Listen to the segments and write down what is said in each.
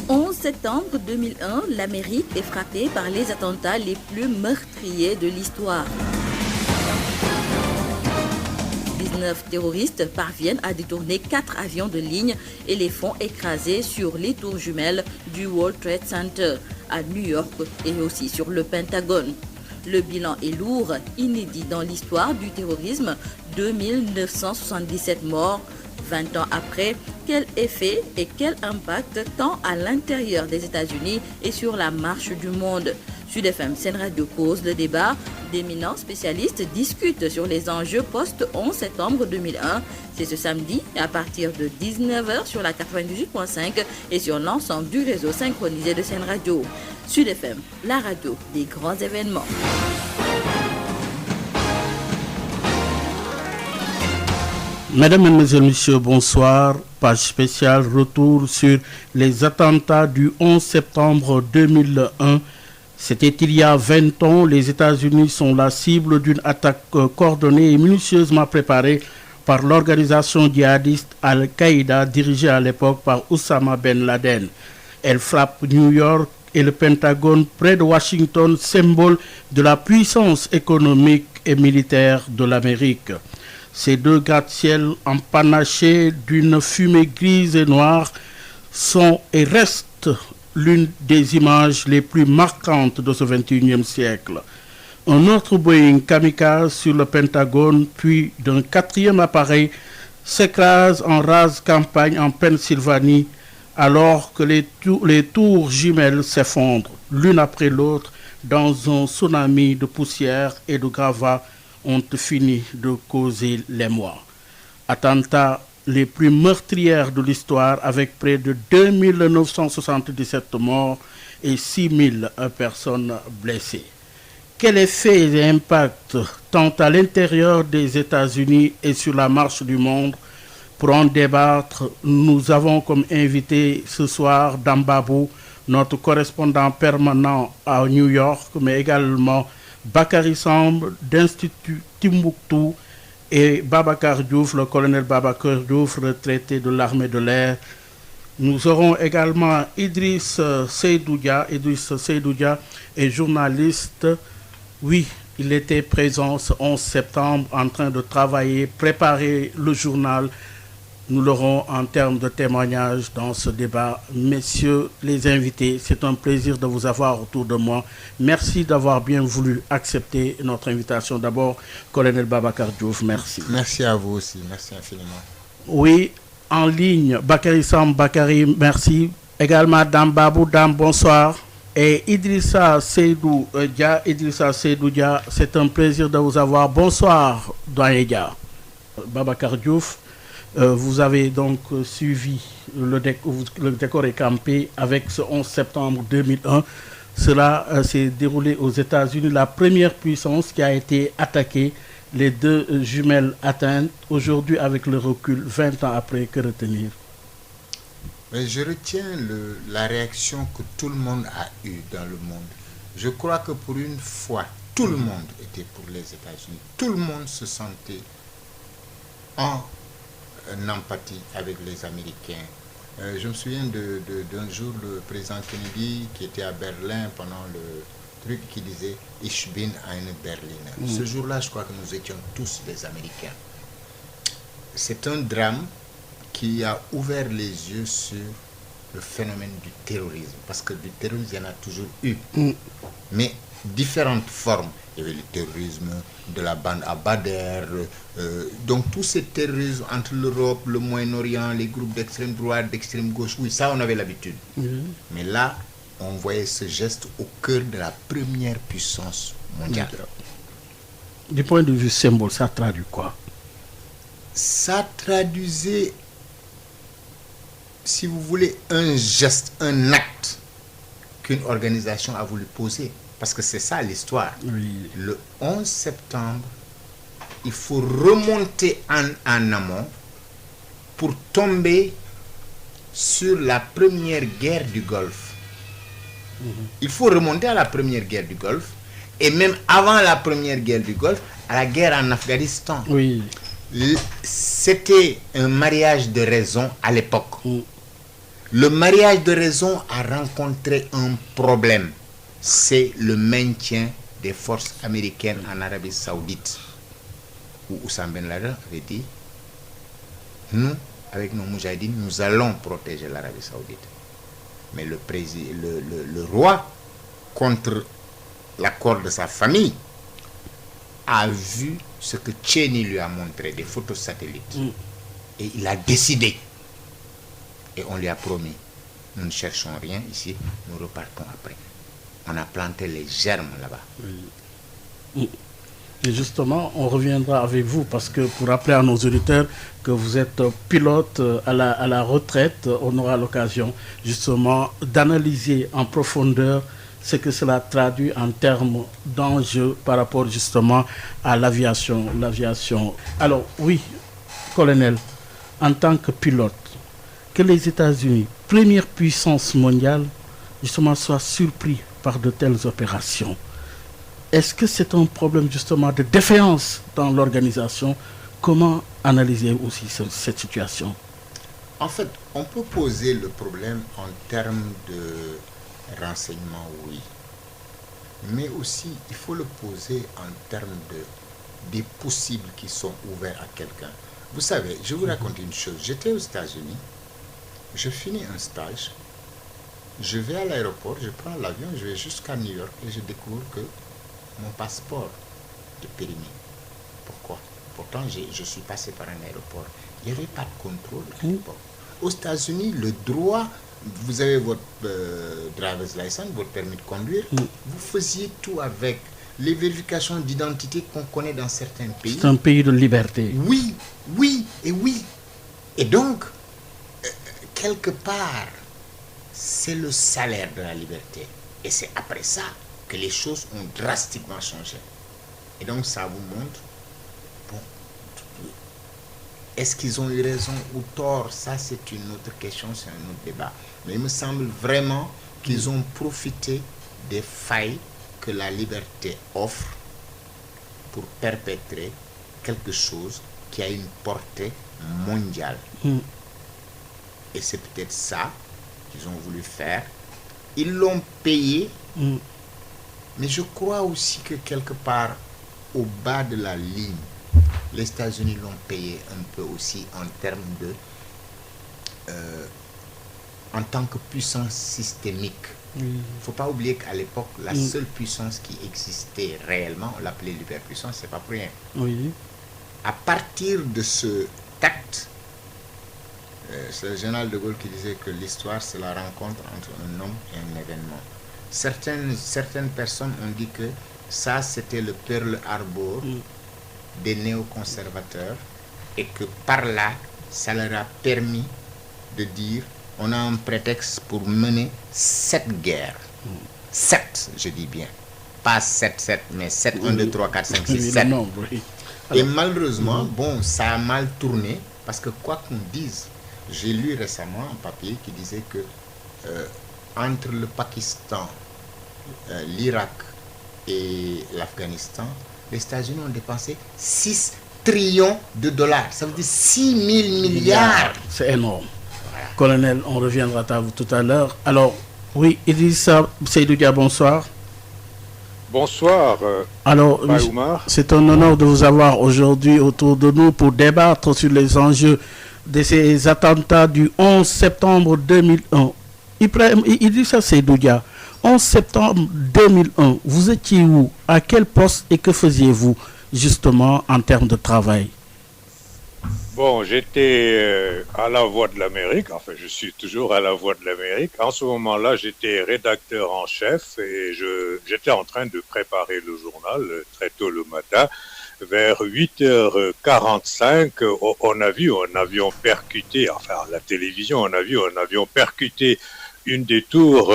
11 septembre 2001, l'Amérique est frappée par les attentats les plus meurtriers de l'histoire. 19 terroristes parviennent à détourner 4 avions de ligne et les font écraser sur les tours jumelles du World Trade Center à New York et aussi sur le Pentagone. Le bilan est lourd, inédit dans l'histoire du terrorisme, 2977 morts. 20 ans après, quel effet et quel impact tant à l'intérieur des États-Unis et sur la marche du monde? Sud FM Sen Radio cause le débat. D'éminents spécialistes discutent sur les enjeux post-11 septembre 2001. C'est ce samedi à partir de 19h sur la 98.5 et sur l'ensemble du réseau synchronisé de Sen Radio. Sud FM, la radio des grands événements. Mesdames, Mesdemoiselles, Messieurs, bonsoir. Page spéciale, retour sur les attentats du 11 septembre 2001. C'était il y a 20 ans. Les États-Unis sont la cible d'une attaque coordonnée et minutieusement préparée par l'organisation djihadiste Al-Qaïda, dirigée à l'époque par Oussama Ben Laden. Elle frappe New York et le Pentagone près de Washington, symbole de la puissance économique et militaire de l'Amérique. Ces deux gratte-ciel empanachés d'une fumée grise et noire sont et restent l'une des images les plus marquantes de ce XXIe siècle. Un autre Boeing kamikaze sur le Pentagone, puis d'un quatrième appareil, s'écrase en rase campagne en Pennsylvanie, alors que les tours jumelles s'effondrent l'une après l'autre dans un tsunami de poussière et de gravats ont fini de causer l'émoi. Attentats les plus meurtrières de l'histoire avec près de 2977 morts et 6000 personnes blessées. Quel effet et impact tant à l'intérieur des États-Unis et sur la marche du monde? Pour en débattre, nous avons comme invité ce soir Dambabou, notre correspondant permanent à New York, mais également Bakary Samb d'Institut Timbuktu et Babacar Diouf, le colonel Babacar Diouf, retraité de l'armée de l'air. Nous aurons également Idriss Seydoudia. Idriss Seydoudia est journaliste. Oui, il était présent ce 11 septembre en train de travailler, préparer le journal. Nous l'aurons en termes de témoignages dans ce débat. Messieurs les invités, c'est un plaisir de vous avoir autour de moi. Merci d'avoir bien voulu accepter notre invitation. D'abord, colonel Babacar Diouf, merci. Merci à vous aussi, merci infiniment. Oui, en ligne, Bakary Samb, Bakary, merci. Également, Dame Babou, Dame, bonsoir. Et Idrissa Seydou Dia, c'est un plaisir de vous avoir. Bonsoir, Doyen Dia. Babacar Diouf. Vous avez donc suivi le décor est campé avec ce 11 septembre 2001. Cela s'est déroulé aux États-Unis, la première puissance qui a été attaquée, les deux jumelles atteintes. Aujourd'hui, avec le recul, 20 ans après, que retenir? Mais je retiens la réaction que tout le monde a eue dans le monde. Je crois que pour une fois, tout le monde était pour les États-Unis. Tout le monde se sentait en empathie avec les Américains. Je me souviens d'un jour, le président Kennedy qui était à Berlin pendant le truc qui disait « Ich bin ein Berliner ». Ce jour-là, je crois que nous étions tous des Américains. C'est un drame qui a ouvert les yeux sur le phénomène du terrorisme. Parce que du terrorisme, il y en a toujours eu. Mais différentes formes. Il y avait le terrorisme de la bande à Badr, donc tous ces terrorismes entre l'Europe, le Moyen-Orient, les groupes d'extrême droite, d'extrême gauche, oui, ça on avait l'habitude. Mais là, on voyait ce geste au cœur de la première puissance mondiale. Du point de vue symbole, ça traduit quoi? Ça traduisait, si vous voulez, un geste, un acte qu'une organisation a voulu poser. Parce que c'est ça l'histoire. Oui. Le 11 septembre, il faut remonter en amont pour tomber sur la première guerre du Golfe. Il faut remonter à la première guerre du Golfe et même avant la première guerre du Golfe, à la guerre en Afghanistan. Oui. C'était un mariage de raison à l'époque. Le mariage de raison a rencontré un problème. C'est le maintien des forces américaines en Arabie Saoudite. Où Oussama Ben Laden avait dit, nous, avec nos moudjahidines, nous allons protéger l'Arabie Saoudite. Mais le roi, contre l'accord de sa famille, a vu ce que Cheney lui a montré, des photos satellites. Et il a décidé. Et on lui a promis, nous ne cherchons rien ici, nous repartons après. On a planté les germes là-bas. Et justement, on reviendra avec vous parce que pour rappeler à nos auditeurs que vous êtes pilote à la retraite, on aura l'occasion justement d'analyser en profondeur ce que cela traduit en termes d'enjeux par rapport justement à l'aviation. Alors oui, colonel, en tant que pilote, que les États-Unis, première puissance mondiale, justement soient surpris par de telles opérations. Est-ce que c'est un problème justement de défaillance dans l'organisation? Comment analyser aussi cette situation? En fait, on peut poser le problème en termes de renseignement, oui. Mais aussi, il faut le poser en termes des possibles qui sont ouverts à quelqu'un. Vous savez, je vous raconte une chose. J'étais aux États-Unis, je finis un stage, je vais à l'aéroport, je prends l'avion, je vais jusqu'à New York et je découvre que mon passeport est périmé. Pourquoi? Pourtant, je suis passé par un aéroport. Il n'y avait pas de contrôle à l'époque. Aux États-Unis, le droit, vous avez votre driver's license, votre permis de conduire, vous faisiez tout avec les vérifications d'identité qu'on connaît dans certains pays. C'est un pays de liberté. Oui, oui et oui. Et donc, quelque part, c'est le salaire de la liberté. Et c'est après ça que les choses ont drastiquement changé. Et donc, ça vous montre, bon, est-ce qu'ils ont eu raison ou tort? Ça, c'est une autre question, c'est un autre débat. Mais il me semble vraiment qu'ils ont profité des failles que la liberté offre pour perpétrer quelque chose qui a une portée mondiale. Et c'est peut-être ça qu'ils ont voulu faire. Ils l'ont payé, mais je crois aussi que quelque part, au bas de la ligne, les États-Unis l'ont payé un peu aussi en termes de... en tant que puissance systémique. Il ne faut pas oublier qu'à l'époque, la seule puissance qui existait réellement, on l'appelait l'hyperpuissance, c'est pas pour rien. Oui. À partir de ce tact, c'est le général de Gaulle qui disait que l'histoire, c'est la rencontre entre un homme et un événement. Certaines personnes ont dit que ça, c'était le Pearl Harbor des néoconservateurs et que par là, ça leur a permis de dire on a un prétexte pour mener 7 guerres. 7, je dis bien. Pas 7, mais 7, 1, 2, 3, 4, 5, 6, 7. Et malheureusement, bon, ça a mal tourné parce que quoi qu'on dise, j'ai lu récemment un papier qui disait que entre le Pakistan, l'Irak et l'Afghanistan, les États-Unis ont dépensé 6 trillions de dollars. Ça veut dire 6 000 milliards. C'est énorme. Voilà. Colonel, on reviendra à vous tout à l'heure. Alors, oui, Idrissa Seydou Dia, bonsoir. Bonsoir. Alors, c'est un honneur de vous avoir aujourd'hui autour de nous pour débattre sur les enjeux de ces attentats du 11 septembre 2001. Idrissa Seydou Dia, 11 septembre 2001, vous étiez où? À quel poste et que faisiez-vous justement en termes de travail? Bon, j'étais à la Voix de l'Amérique, enfin je suis toujours à la Voix de l'Amérique. En ce moment-là, j'étais rédacteur en chef et j'étais en train de préparer le journal très tôt le matin. Vers 8h45, on a vu un avion percuter, enfin à la télévision, on a vu un avion percuter une des tours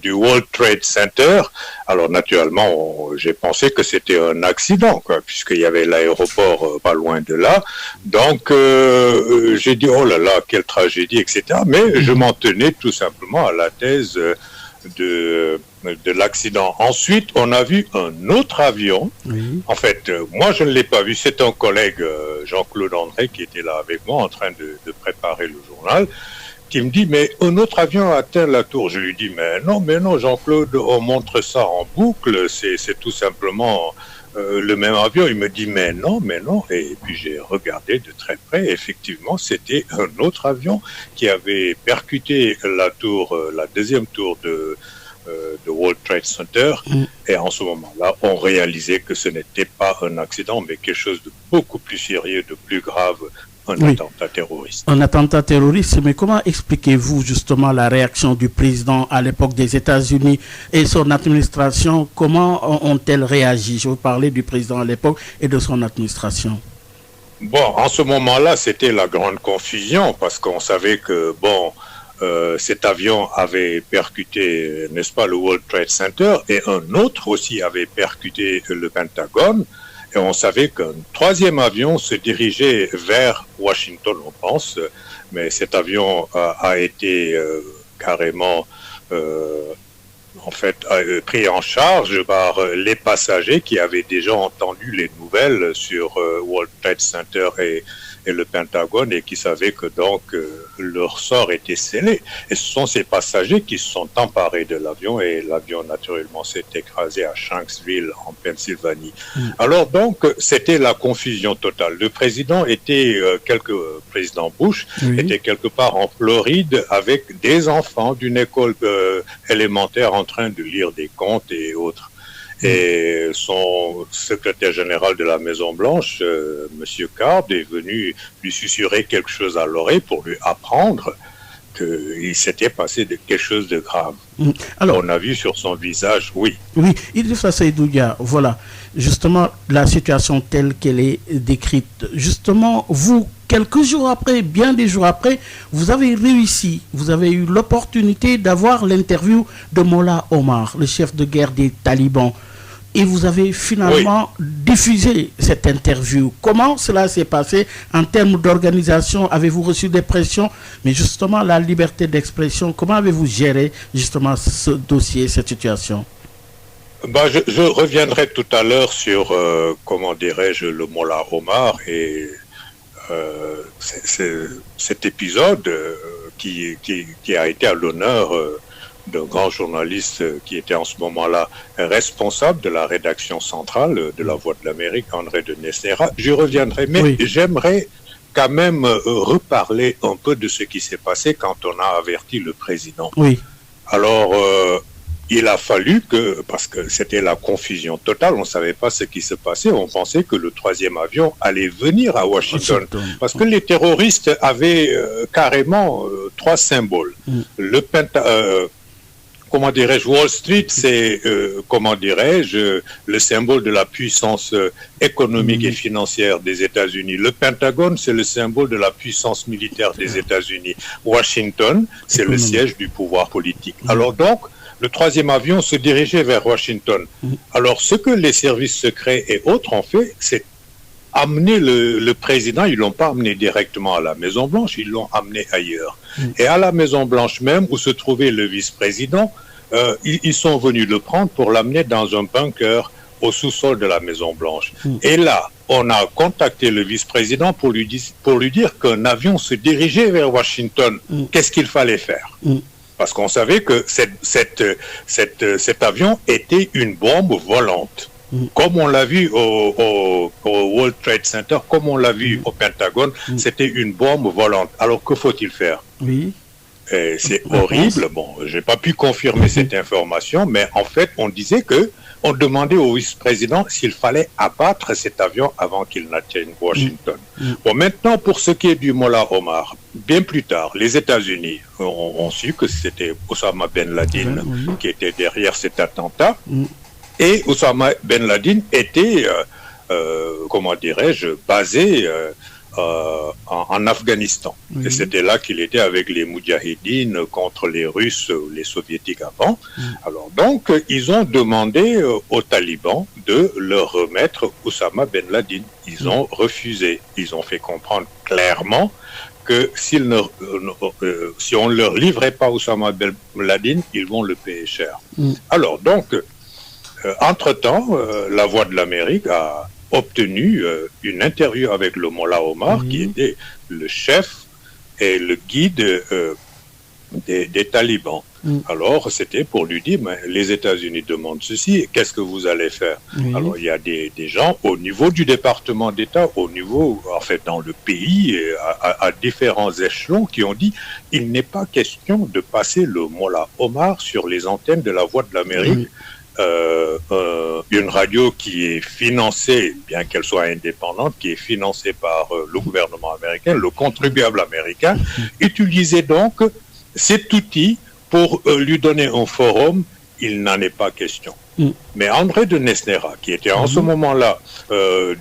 du World Trade Center. Alors naturellement, j'ai pensé que c'était un accident, quoi, puisqu'il y avait l'aéroport pas loin de là. Donc j'ai dit oh là là, quelle tragédie, etc. Mais je m'en tenais tout simplement à la thèse de l'accident. Ensuite, on a vu un autre avion. Oui. En fait, moi je ne l'ai pas vu. C'est un collègue, Jean-Claude André, qui était là avec moi en train de préparer le journal. qui me dit, mais un autre avion a atteint la tour. Je lui dis, mais non, Jean-Claude, on montre ça en boucle, c'est tout simplement le même avion. Il me dit, mais non. Et puis j'ai regardé de très près, effectivement, c'était un autre avion qui avait percuté la tour, la deuxième tour de World Trade Center. Et en ce moment-là, on réalisait que ce n'était pas un accident, mais quelque chose de beaucoup plus sérieux, de plus grave, un attentat terroriste. Un attentat terroriste, mais comment expliquez-vous justement la réaction du président à l'époque des États-Unis et son administration? Comment ont-elles réagi? Je veux parler du président à l'époque et de son administration. Bon, en ce moment-là, c'était la grande confusion parce qu'on savait que, cet avion avait percuté, n'est-ce pas, le World Trade Center et un autre aussi avait percuté le Pentagone. Et on savait qu'un troisième avion se dirigeait vers Washington, on pense, mais cet avion a été carrément pris en charge par les passagers qui avaient déjà entendu les nouvelles sur World Trade Center et le Pentagone et qui savaient que donc leur sort était scellé. Et ce sont ces passagers qui se sont emparés de l'avion et l'avion naturellement s'est écrasé à Shanksville en Pennsylvanie. Alors donc c'était la confusion totale. Le président était président Bush était quelque part en Floride avec des enfants d'une école élémentaire en train de lire des contes et autres. Et son secrétaire général de la Maison-Blanche, M. Card, est venu lui susurrer quelque chose à l'oreille pour lui apprendre qu'il s'était passé quelque chose de grave. Alors, on a vu sur son visage, oui. Oui, Idrissa Seydou Dia, voilà, justement, la situation telle qu'elle est décrite. Justement, vous, quelques jours après, bien des jours après, vous avez réussi, vous avez eu l'opportunité d'avoir l'interview de Mollah Omar, le chef de guerre des talibans. Et vous avez finalement diffusé cette interview. Comment cela s'est passé en termes d'organisation? Avez-vous reçu des pressions? Mais justement, la liberté d'expression, comment avez-vous géré justement ce dossier, cette situation? Je reviendrai tout à l'heure sur, comment dirais-je, le Mollah Omar et cet épisode qui a été à l'honneur d'un grand journaliste qui était en ce moment-là responsable de la rédaction centrale de La Voix de l'Amérique, André de Nessera. J'y reviendrai, mais j'aimerais quand même reparler un peu de ce qui s'est passé quand on a averti le président. Alors, il a fallu que, parce que c'était la confusion totale, on ne savait pas ce qui se passait, on pensait que le troisième avion allait venir à Washington. Parce que les terroristes avaient carrément trois symboles. Comment dirais-je, Wall Street, c'est, le symbole de la puissance économique et financière des États-Unis. Le Pentagone, c'est le symbole de la puissance militaire des États-Unis. Washington, c'est le siège du pouvoir politique. Alors donc, le troisième avion se dirigeait vers Washington. Alors, ce que les services secrets et autres ont fait, c'est amener le président. Ils l'ont pas amené directement à la Maison-Blanche, ils l'ont amené ailleurs. Et à la Maison-Blanche même, où se trouvait le vice-président, ils sont venus le prendre pour l'amener dans un bunker au sous-sol de la Maison-Blanche. Et là, on a contacté le vice-président pour lui dire qu'un avion se dirigeait vers Washington. Qu'est-ce qu'il fallait faire? Parce qu'on savait que cet avion était une bombe volante. Comme on l'a vu au World Trade Center, comme on l'a vu au Pentagone, c'était une bombe volante. Alors que faut-il faire? C'est horrible. Bon, j'ai pas pu confirmer cette information, mais en fait, on disait on demandait au vice-président s'il fallait abattre cet avion avant qu'il n'atteigne Washington. Bon, maintenant, pour ce qui est du Mollah Omar, bien plus tard, les États-Unis ont su que c'était Osama Ben Laden qui était derrière cet attentat. Et Osama Ben Laden était, basé en Afghanistan. Et c'était là qu'il était avec les Moudjahidines contre les Russes, les Soviétiques avant. Alors donc, ils ont demandé aux talibans de leur remettre Osama Ben Laden. Ils ont refusé. Ils ont fait comprendre clairement que si on ne leur livrait pas Osama Ben Laden, ils vont le payer cher. Alors donc, entre-temps, La Voix de l'Amérique a obtenu une interview avec le Mollah Omar, qui était le chef et le guide des talibans. Alors, c'était pour lui dire, mais les États-Unis demandent ceci, qu'est-ce que vous allez faire? Alors, il y a des gens au niveau du département d'État, au niveau, en fait, dans le pays, à différents échelons, qui ont dit, il n'est pas question de passer le Mollah Omar sur les antennes de la Voix de l'Amérique. Une radio qui est financée, bien qu'elle soit indépendante, qui est financée par le gouvernement américain, le contribuable américain, utilisait donc cet outil pour lui donner un forum. Il n'en est pas question. Mais André de Nesnera, qui était en ce moment-là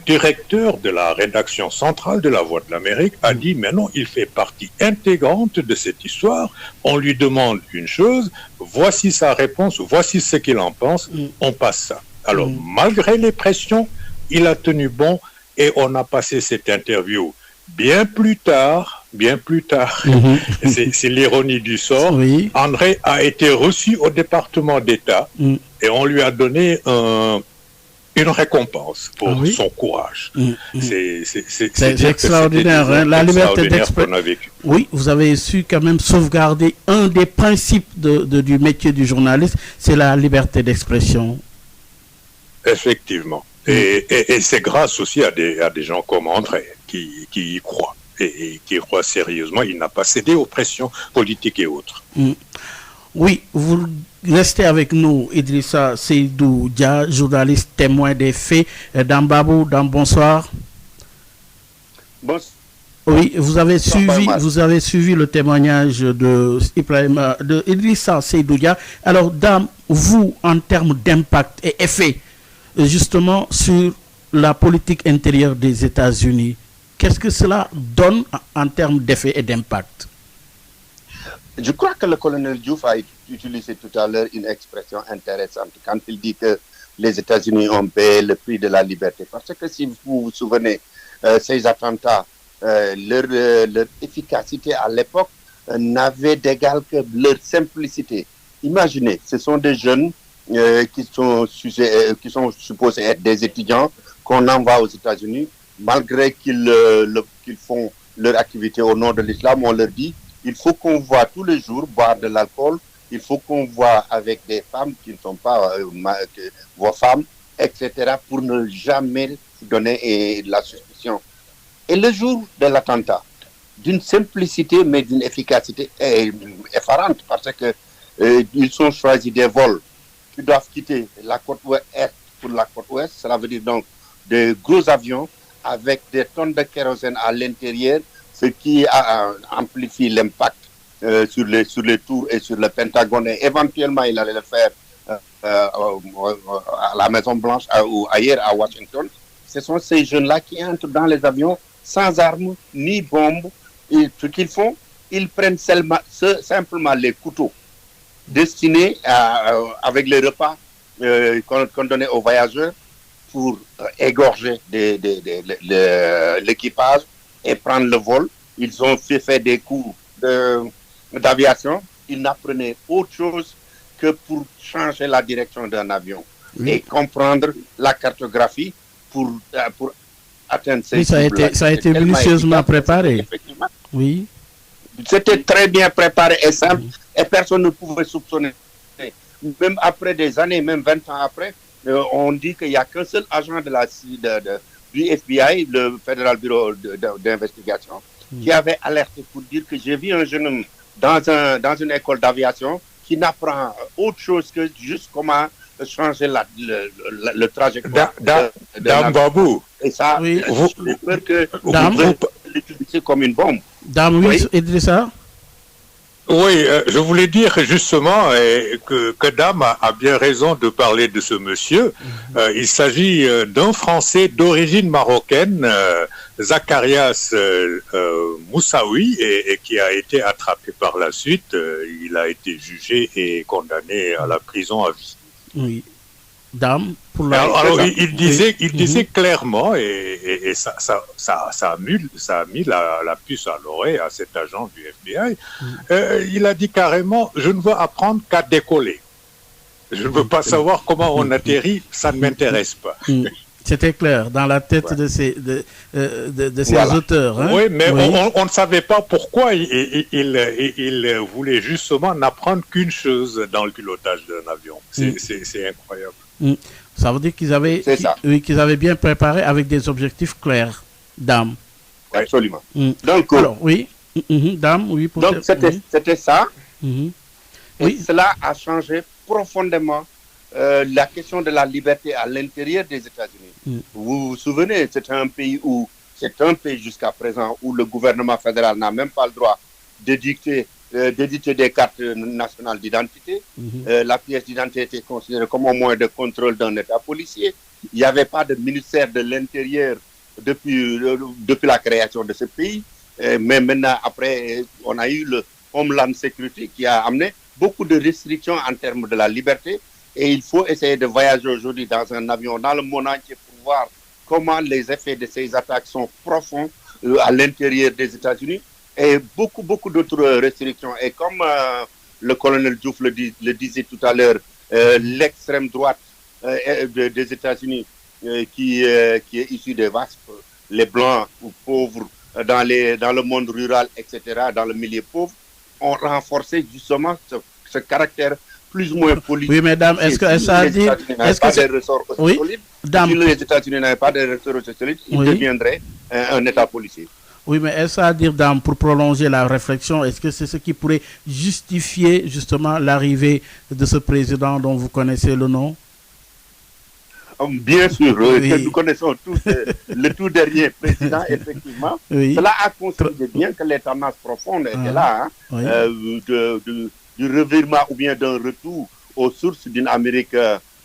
directeur de la rédaction centrale de la Voix de l'Amérique, a dit, mais non, il fait partie intégrante de cette histoire. On lui demande une chose, voici sa réponse, voici ce qu'il en pense, on passe ça. Alors, malgré les pressions, il a tenu bon et on a passé cette interview. Bien plus tard, c'est l'ironie du sort, André a été reçu au département d'État et on lui a donné une récompense pour son courage. C'est extraordinaire, hein, la liberté d'expression. Oui, vous avez su quand même sauvegarder un des principes du métier du journaliste, c'est la liberté d'expression. Effectivement. Et c'est grâce aussi à des gens comme André qui y croient et qui y croient sérieusement. Il n'a pas cédé aux pressions politiques et autres. Oui, vous restez avec nous, Idrissa Seydou Dia, journaliste témoin des faits. Dambabou, bonsoir. Bonsoir. Oui, vous avez suivi le témoignage de Idrissa Seydou Dia. Alors, Dame, vous, en termes d'impact et effet, justement sur la politique intérieure des États-Unis, qu'est-ce que cela donne en termes d'effet et d'impact? Je crois que le colonel Diouf a utilisé tout à l'heure une expression intéressante quand il dit que les États-Unis ont payé le prix de la liberté. Parce que si vous vous souvenez, ces attentats, leur efficacité à l'époque n'avait d'égal que leur simplicité. Imaginez, ce sont des jeunes qui sont supposés être des étudiants qu'on envoie aux États-Unis, malgré qu'ils font leur activité au nom de l'islam. On leur dit, il faut qu'on voit tous les jours boire de l'alcool, il faut qu'on voit avec des femmes qui ne sont pas vos femmes, etc., pour ne jamais donner de la suspicion. Et le jour de l'attentat, d'une simplicité mais d'une efficacité effarante, parce que ils ont choisi des vols qui doivent quitter la côte est pour la côte ouest. Cela veut dire donc de gros avions avec des tonnes de kérosène à l'intérieur, ce qui amplifie l'impact sur les tours et sur le Pentagone. Et éventuellement, il allait le faire à la Maison-Blanche ou ailleurs à Washington. Ce sont ces jeunes-là qui entrent dans les avions sans armes ni bombes. Et ce qu'ils font, ils prennent simplement les couteaux destinés avec les repas qu'on donnait aux voyageurs pour égorger l'équipage et prendre le vol. Ils ont fait des coups d'aviation. Ils n'apprenaient autre chose que pour changer la direction d'un avion et comprendre la cartographie pour atteindre ces cibles. Ça a été minutieusement préparé. Oui. C'était très bien préparé et simple et personne ne pouvait soupçonner. Même après des années, même 20 ans après, on dit qu'il n'y a qu'un seul agent du FBI, le Federal Bureau d'investigation, qui avait alerté pour dire que j'ai vu un jeune homme dans une école d'aviation qui n'apprend autre chose que juste comment changer le trajectoire. Dame Babou. Et ça, j'ai peur que vous l'utilisez comme une bombe. Dame, oui, Idrissa. Oui, je voulais dire justement que Dame a bien raison de parler de ce monsieur. Il s'agit d'un Français d'origine marocaine, Zacharias Moussaoui, et qui a été attrapé par la suite. Il a été jugé et condamné à la prison à vie. Oui. Dame, alors il disait clairement, et ça a mis la puce à l'oreille à cet agent du FBI. Il a dit carrément, je ne veux apprendre qu'à décoller. Je ne veux pas savoir comment on atterrit, ça ne m'intéresse pas. C'était clair dans la tête de ces auteurs. Hein? Oui, mais on ne savait pas pourquoi il voulait justement n'apprendre qu'une chose dans le pilotage d'un avion. C'est incroyable. Ça veut dire qu'ils avaient bien préparé avec des objectifs clairs, Dame. Absolument. Donc, alors, oui. Dame, oui. Donc, c'était ça. Oui. Et cela a changé profondément la question de la liberté à l'intérieur des États-Unis. Vous vous souvenez, c'est un pays jusqu'à présent où le gouvernement fédéral n'a même pas le droit d'éditer des cartes nationales d'identité. La pièce d'identité était considérée comme un moyen de contrôle d'un État policier. Il n'y avait pas de ministère de l'Intérieur depuis la création de ce pays. Mais maintenant, après, on a eu le Homeland Security qui a amené beaucoup de restrictions en termes de la liberté. Et il faut essayer de voyager aujourd'hui dans un avion dans le monde entier pour voir comment les effets de ces attaques sont profonds à l'intérieur des États-Unis. Et beaucoup d'autres restrictions. Et comme le colonel Diouf le disait tout à l'heure, l'extrême droite des États-Unis qui est issue des VASP, les blancs ou pauvres dans le monde rural, etc., dans le milieu pauvre, ont renforcé justement ce caractère plus ou moins politique. Oui, mesdames, est-ce que ça veut dire... Est-ce que des ressorts aussi solides? Si les États-Unis n'avaient pas de ressorts aussi solides, ils deviendraient un État policier. Oui, mais est-ce à dire, Dame, pour prolonger la réflexion, est-ce que c'est ce qui pourrait justifier justement l'arrivée de ce président dont vous connaissez le nom? Bien sûr, nous connaissons tous le tout dernier président, effectivement. Cela a consolidé bien que les tendances profondes étaient là, du revirement ou bien d'un retour aux sources d'une Amérique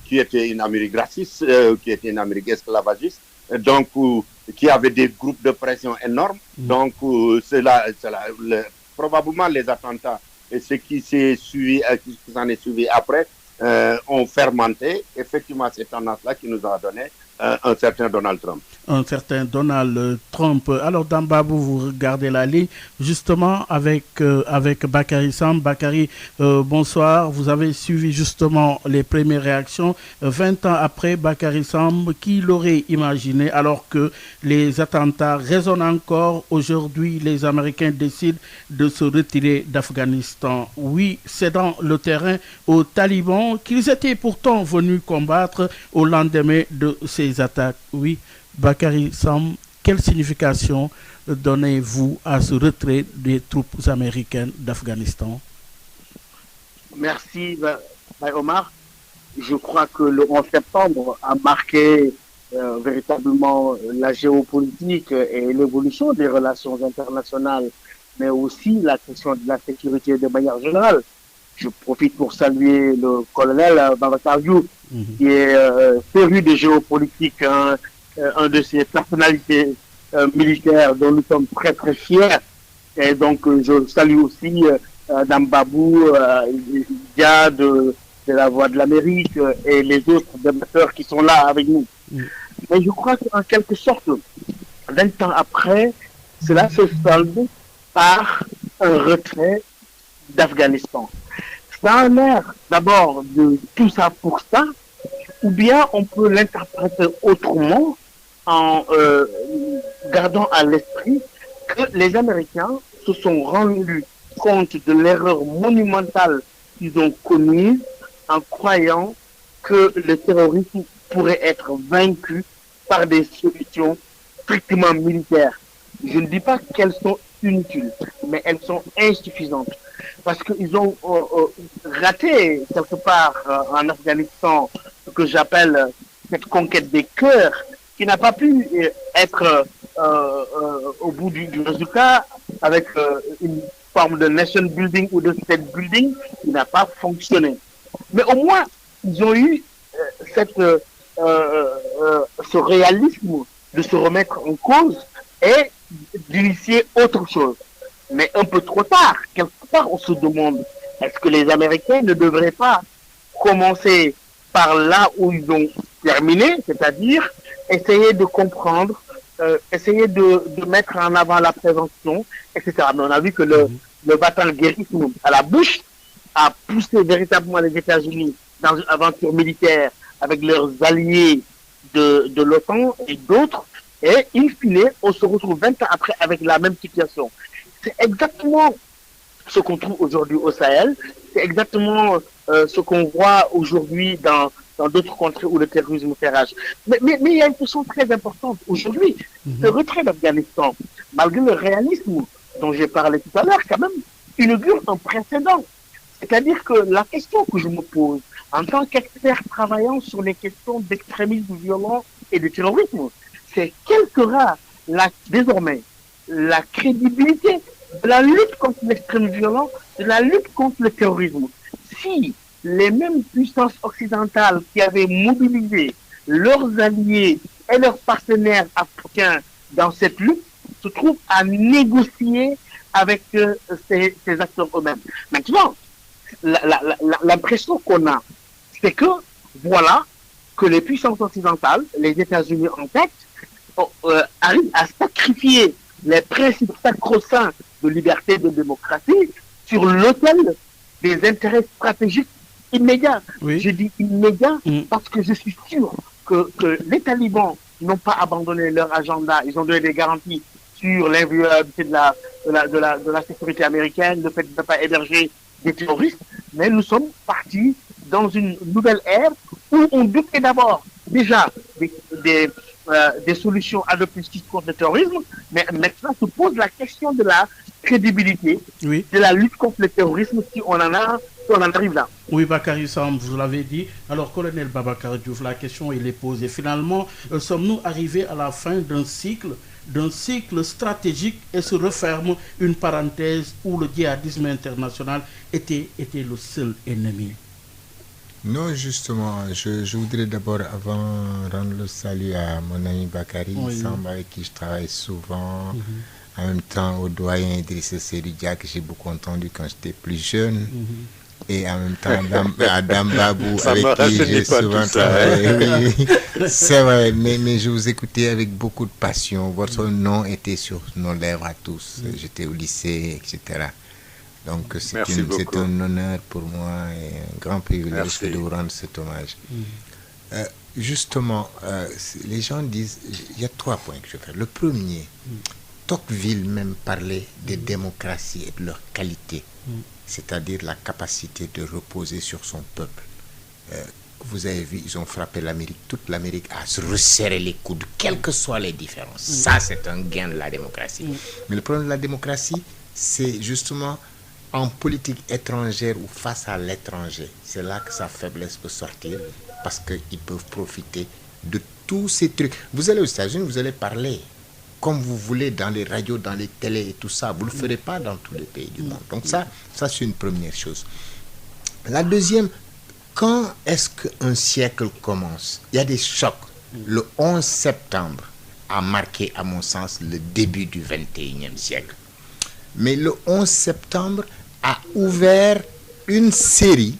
qui était une Amérique raciste, qui était une Amérique esclavagiste, donc qui avait des groupes de pression énormes. Donc, probablement les attentats et ce qui s'en est suivi après ont fermenté effectivement ces tendances-là qui nous ont donné un certain Donald Trump. Un certain Donald Trump. Alors, Dambabou, vous regardez la ligne justement avec Bakary Samb. Bakary, bonsoir. Vous avez suivi justement les premières réactions. 20 ans après, Bakary Samb, qui l'aurait imaginé alors que les attentats résonnent encore aujourd'hui, les Américains décident de se retirer d'Afghanistan. Oui, c'est dans le terrain aux talibans qu'ils étaient pourtant venus combattre au lendemain de ces attaques. Oui, Bakary Samb, quelle signification donnez-vous à ce retrait des troupes américaines d'Afghanistan? Merci, Omar. Je crois que le 11 septembre a marqué véritablement la géopolitique et l'évolution des relations internationales, mais aussi la question de la sécurité de manière générale. Je profite pour saluer le colonel Babacar Diouf, qui est féru de géopolitique, un de ces personnalités militaires dont nous sommes très très fiers. Et donc je salue aussi Dambabou, Dia de la Voix de l'Amérique et les autres débatteurs qui sont là avec nous. Mais je crois qu'en quelque sorte, 20 ans après, cela se solde par un retrait d'Afghanistan. Ça a l'air d'abord de tout ça pour ça, ou bien on peut l'interpréter autrement en gardant à l'esprit que les Américains se sont rendus compte de l'erreur monumentale qu'ils ont commise en croyant que le terrorisme pourrait être vaincu par des solutions strictement militaires. Je ne dis pas qu'elles sont inutiles, mais elles sont insuffisantes. Parce qu'ils ont raté quelque part en Afghanistan ce que j'appelle cette conquête des cœurs, qui n'a pas pu être au bout du résultat avec une forme de nation building ou de state building qui n'a pas fonctionné. Mais au moins, ils ont eu ce réalisme de se remettre en cause et d'initier autre chose. Mais un peu trop tard, quelque part, on se demande, est-ce que les Américains ne devraient pas commencer par là où ils ont terminé, c'est-à-dire essayer de comprendre, essayer de mettre en avant la prévention, etc. Mais on a vu que le battle-guérisme à la Bush a poussé véritablement les États-Unis dans une aventure militaire avec leurs alliés de l'OTAN et d'autres, et in fine, on se retrouve 20 ans après avec la même situation. C'est exactement ce qu'on trouve aujourd'hui au Sahel, c'est exactement ce qu'on voit aujourd'hui dans d'autres contrées où le terrorisme fait rage. Mais il y a une question très importante. Aujourd'hui, ce retrait d'Afghanistan, malgré le réalisme dont j'ai parlé tout à l'heure, quand même, inaugure un précédent. C'est-à-dire que la question que je me pose, en tant qu'expert travaillant sur les questions d'extrémisme violent et de terrorisme, c'est quelle sera désormais la crédibilité de la lutte contre l'extrémisme violent, de la lutte contre le terrorisme. Si les mêmes puissances occidentales qui avaient mobilisé leurs alliés et leurs partenaires africains dans cette lutte se trouvent à négocier avec ces acteurs eux-mêmes. Maintenant, l'impression qu'on a, c'est que, voilà, que les puissances occidentales, les États-Unis en tête, arrivent à sacrifier les principes sacro-saints de liberté et de démocratie sur l'autel des intérêts stratégiques immédiats. Oui. Je dis immédiats parce que je suis sûr que les talibans n'ont pas abandonné leur agenda, ils ont donné des garanties sur l'inviolabilité de la sécurité américaine, le fait de ne pas héberger des terroristes, mais nous sommes partis dans une nouvelle ère où on doutait d'abord déjà des solutions adoptées contre le terrorisme, mais maintenant se pose la question de la crédibilité de la lutte contre le terrorisme si on en arrive là. Oui, Bakary Samb, vous l'avez dit. Alors, colonel Babacar Diouf, la question il est posée. Finalement, sommes-nous arrivés à la fin d'un cycle stratégique et se referme une parenthèse où le djihadisme international était le seul ennemi? Non, justement, je voudrais d'abord, avant rendre le salut à mon ami Bakary Samb, avec qui je travaille souvent, en même temps au doyen Idrissa Seydou Dia, que j'ai beaucoup entendu quand j'étais plus jeune, et en même temps à Dambabou, avec qui j'ai souvent travaillé. C'est vrai, mais je vous écoutais avec beaucoup de passion. Votre nom était sur nos lèvres à tous. J'étais au lycée, etc. Donc c'est un honneur pour moi et un grand privilège de vous rendre cet hommage. Justement, les gens disent, il y a 3 points que je vais faire. Le premier, Tocqueville même parlait des démocraties et de leur qualité, c'est-à-dire la capacité de reposer sur son peuple. Vous avez vu, ils ont frappé l'Amérique, toute l'Amérique a se resserré les coudes, quelles que soient les différences. Ça, c'est un gain de la démocratie. Mais le problème de la démocratie, c'est justement en politique étrangère ou face à l'étranger. C'est là que sa faiblesse peut sortir, parce qu'ils peuvent profiter de tous ces trucs. Vous allez aux États-Unis, vous allez parler comme vous voulez dans les radios, dans les télés et tout ça. Vous ne le ferez pas dans tous les pays du monde. Donc ça c'est une première chose. La deuxième, quand est-ce qu'un siècle commence? Il y a des chocs. Le 11 septembre a marqué, à mon sens, le début du 21e siècle. Mais le 11 septembre a ouvert une série,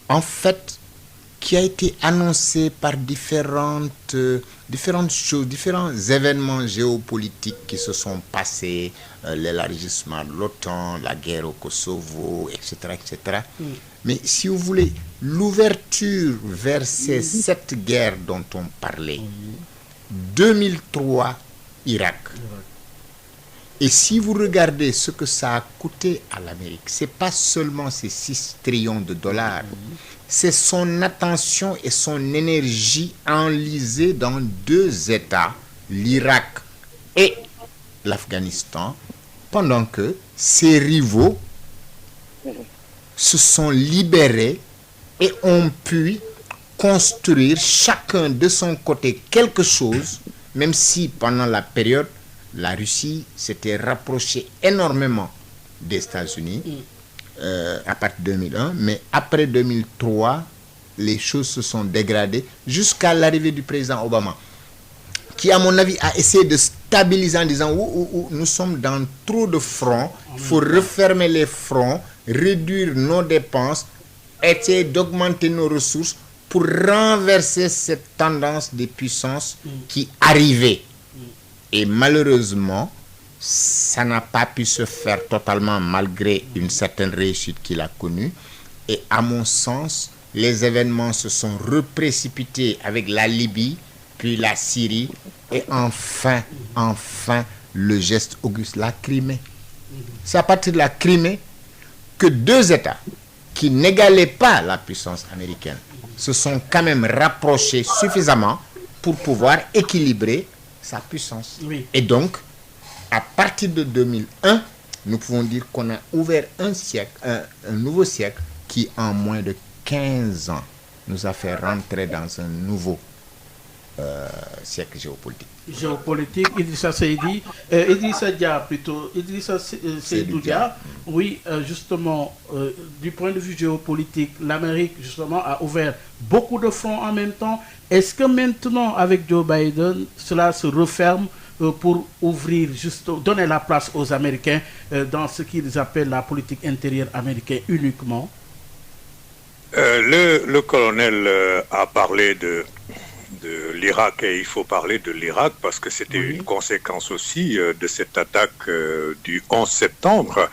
en fait, qui a été annoncée par différentes choses, différents événements géopolitiques qui se sont passés, l'élargissement de l'OTAN, la guerre au Kosovo, etc., etc. Mais si vous voulez, l'ouverture vers ces 7 guerres dont on parlait, 2003, Irak. Et si vous regardez ce que ça a coûté à l'Amérique, ce n'est pas seulement ces 6 trillions de dollars, c'est son attention et son énergie enlisée dans 2 États, l'Irak et l'Afghanistan, pendant que ses rivaux se sont libérés et ont pu construire chacun de son côté quelque chose, même si pendant la période, la Russie s'était rapprochée énormément des États-Unis à partir de 2001, mais après 2003, les choses se sont dégradées jusqu'à l'arrivée du président Obama, qui, à mon avis, a essayé de stabiliser en disant nous sommes dans trop de fronts, il faut refermer les fronts, réduire nos dépenses, essayer d'augmenter nos ressources pour renverser cette tendance des puissances qui arrivaient. Et malheureusement, ça n'a pas pu se faire totalement malgré une certaine réussite qu'il a connue. Et à mon sens, les événements se sont reprécipités avec la Libye, puis la Syrie, et enfin, le geste auguste, la Crimée. C'est à partir de la Crimée que deux États qui n'égalaient pas la puissance américaine se sont quand même rapprochés suffisamment pour pouvoir équilibrer sa puissance. Oui. Et donc, à partir de 2001, nous pouvons dire qu'on a ouvert un nouveau siècle qui, en moins de 15 ans, nous a fait rentrer dans un nouveau siècle géopolitique. Idrissa Seydou, Idrissa Dia plutôt, Idrissa Seydou Dia, oui, justement, du point de vue géopolitique, l'Amérique, justement, a ouvert beaucoup de fronts en même temps. Est-ce que maintenant, avec Joe Biden, cela se referme pour ouvrir, donner la place aux Américains dans ce qu'ils appellent la politique intérieure américaine uniquement? Le colonel a parlé de l'Irak, et il faut parler de l'Irak parce que c'était une conséquence aussi de cette attaque du 11 septembre,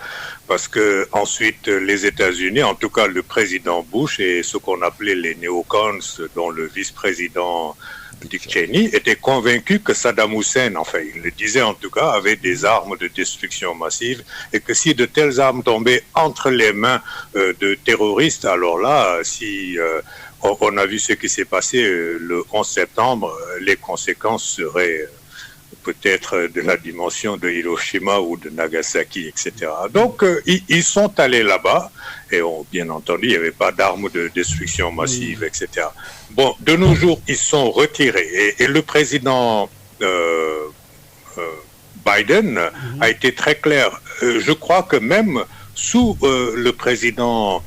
parce que ensuite les États-Unis, en tout cas le président Bush et ce qu'on appelait les néocons, dont le vice-président Dick Cheney, étaient convaincus que Saddam Hussein, enfin il le disait en tout cas, avait des armes de destruction massive, et que si de telles armes tombaient entre les mains de terroristes, alors là, si on a vu ce qui s'est passé le 11 septembre, les conséquences seraient peut-être de la dimension de Hiroshima ou de Nagasaki, etc. Donc, ils sont allés là-bas, et bien entendu, il n'y avait pas d'armes de destruction massive, etc. Bon, de nos jours, ils sont retirés, et le président Biden a été très clair. Je crois que même sous le président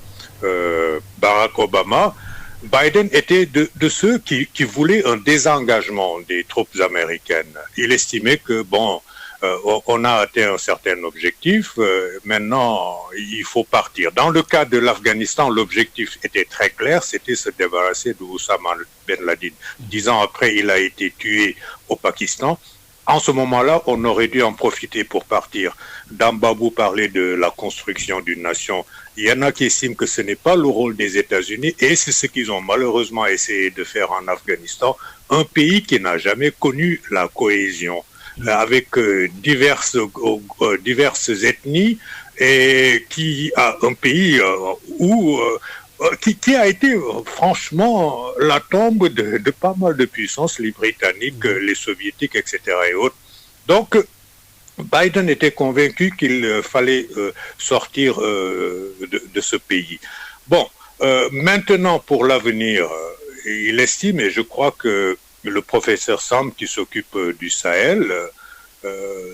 Barack Obama, Biden était de ceux qui voulaient un désengagement des troupes américaines. Il estimait que, on a atteint un certain objectif, maintenant il faut partir. Dans le cas de l'Afghanistan, l'objectif était très clair, c'était se débarrasser d'Oussama Ben Laden. 10 ans après, il a été tué au Pakistan. En ce moment-là, on aurait dû en profiter pour partir. Dambabou parlait de la construction d'une nation. Il y en a qui estiment que ce n'est pas le rôle des États-Unis, et c'est ce qu'ils ont malheureusement essayé de faire en Afghanistan, un pays qui n'a jamais connu la cohésion, avec diverses ethnies, et qui a un pays qui a été franchement la tombe de pas mal de puissances, les Britanniques, les Soviétiques, etc. et autres. Donc, Biden était convaincu qu'il fallait sortir de ce pays. Bon, maintenant pour l'avenir, il estime, et je crois que le professeur Sam qui s'occupe du Sahel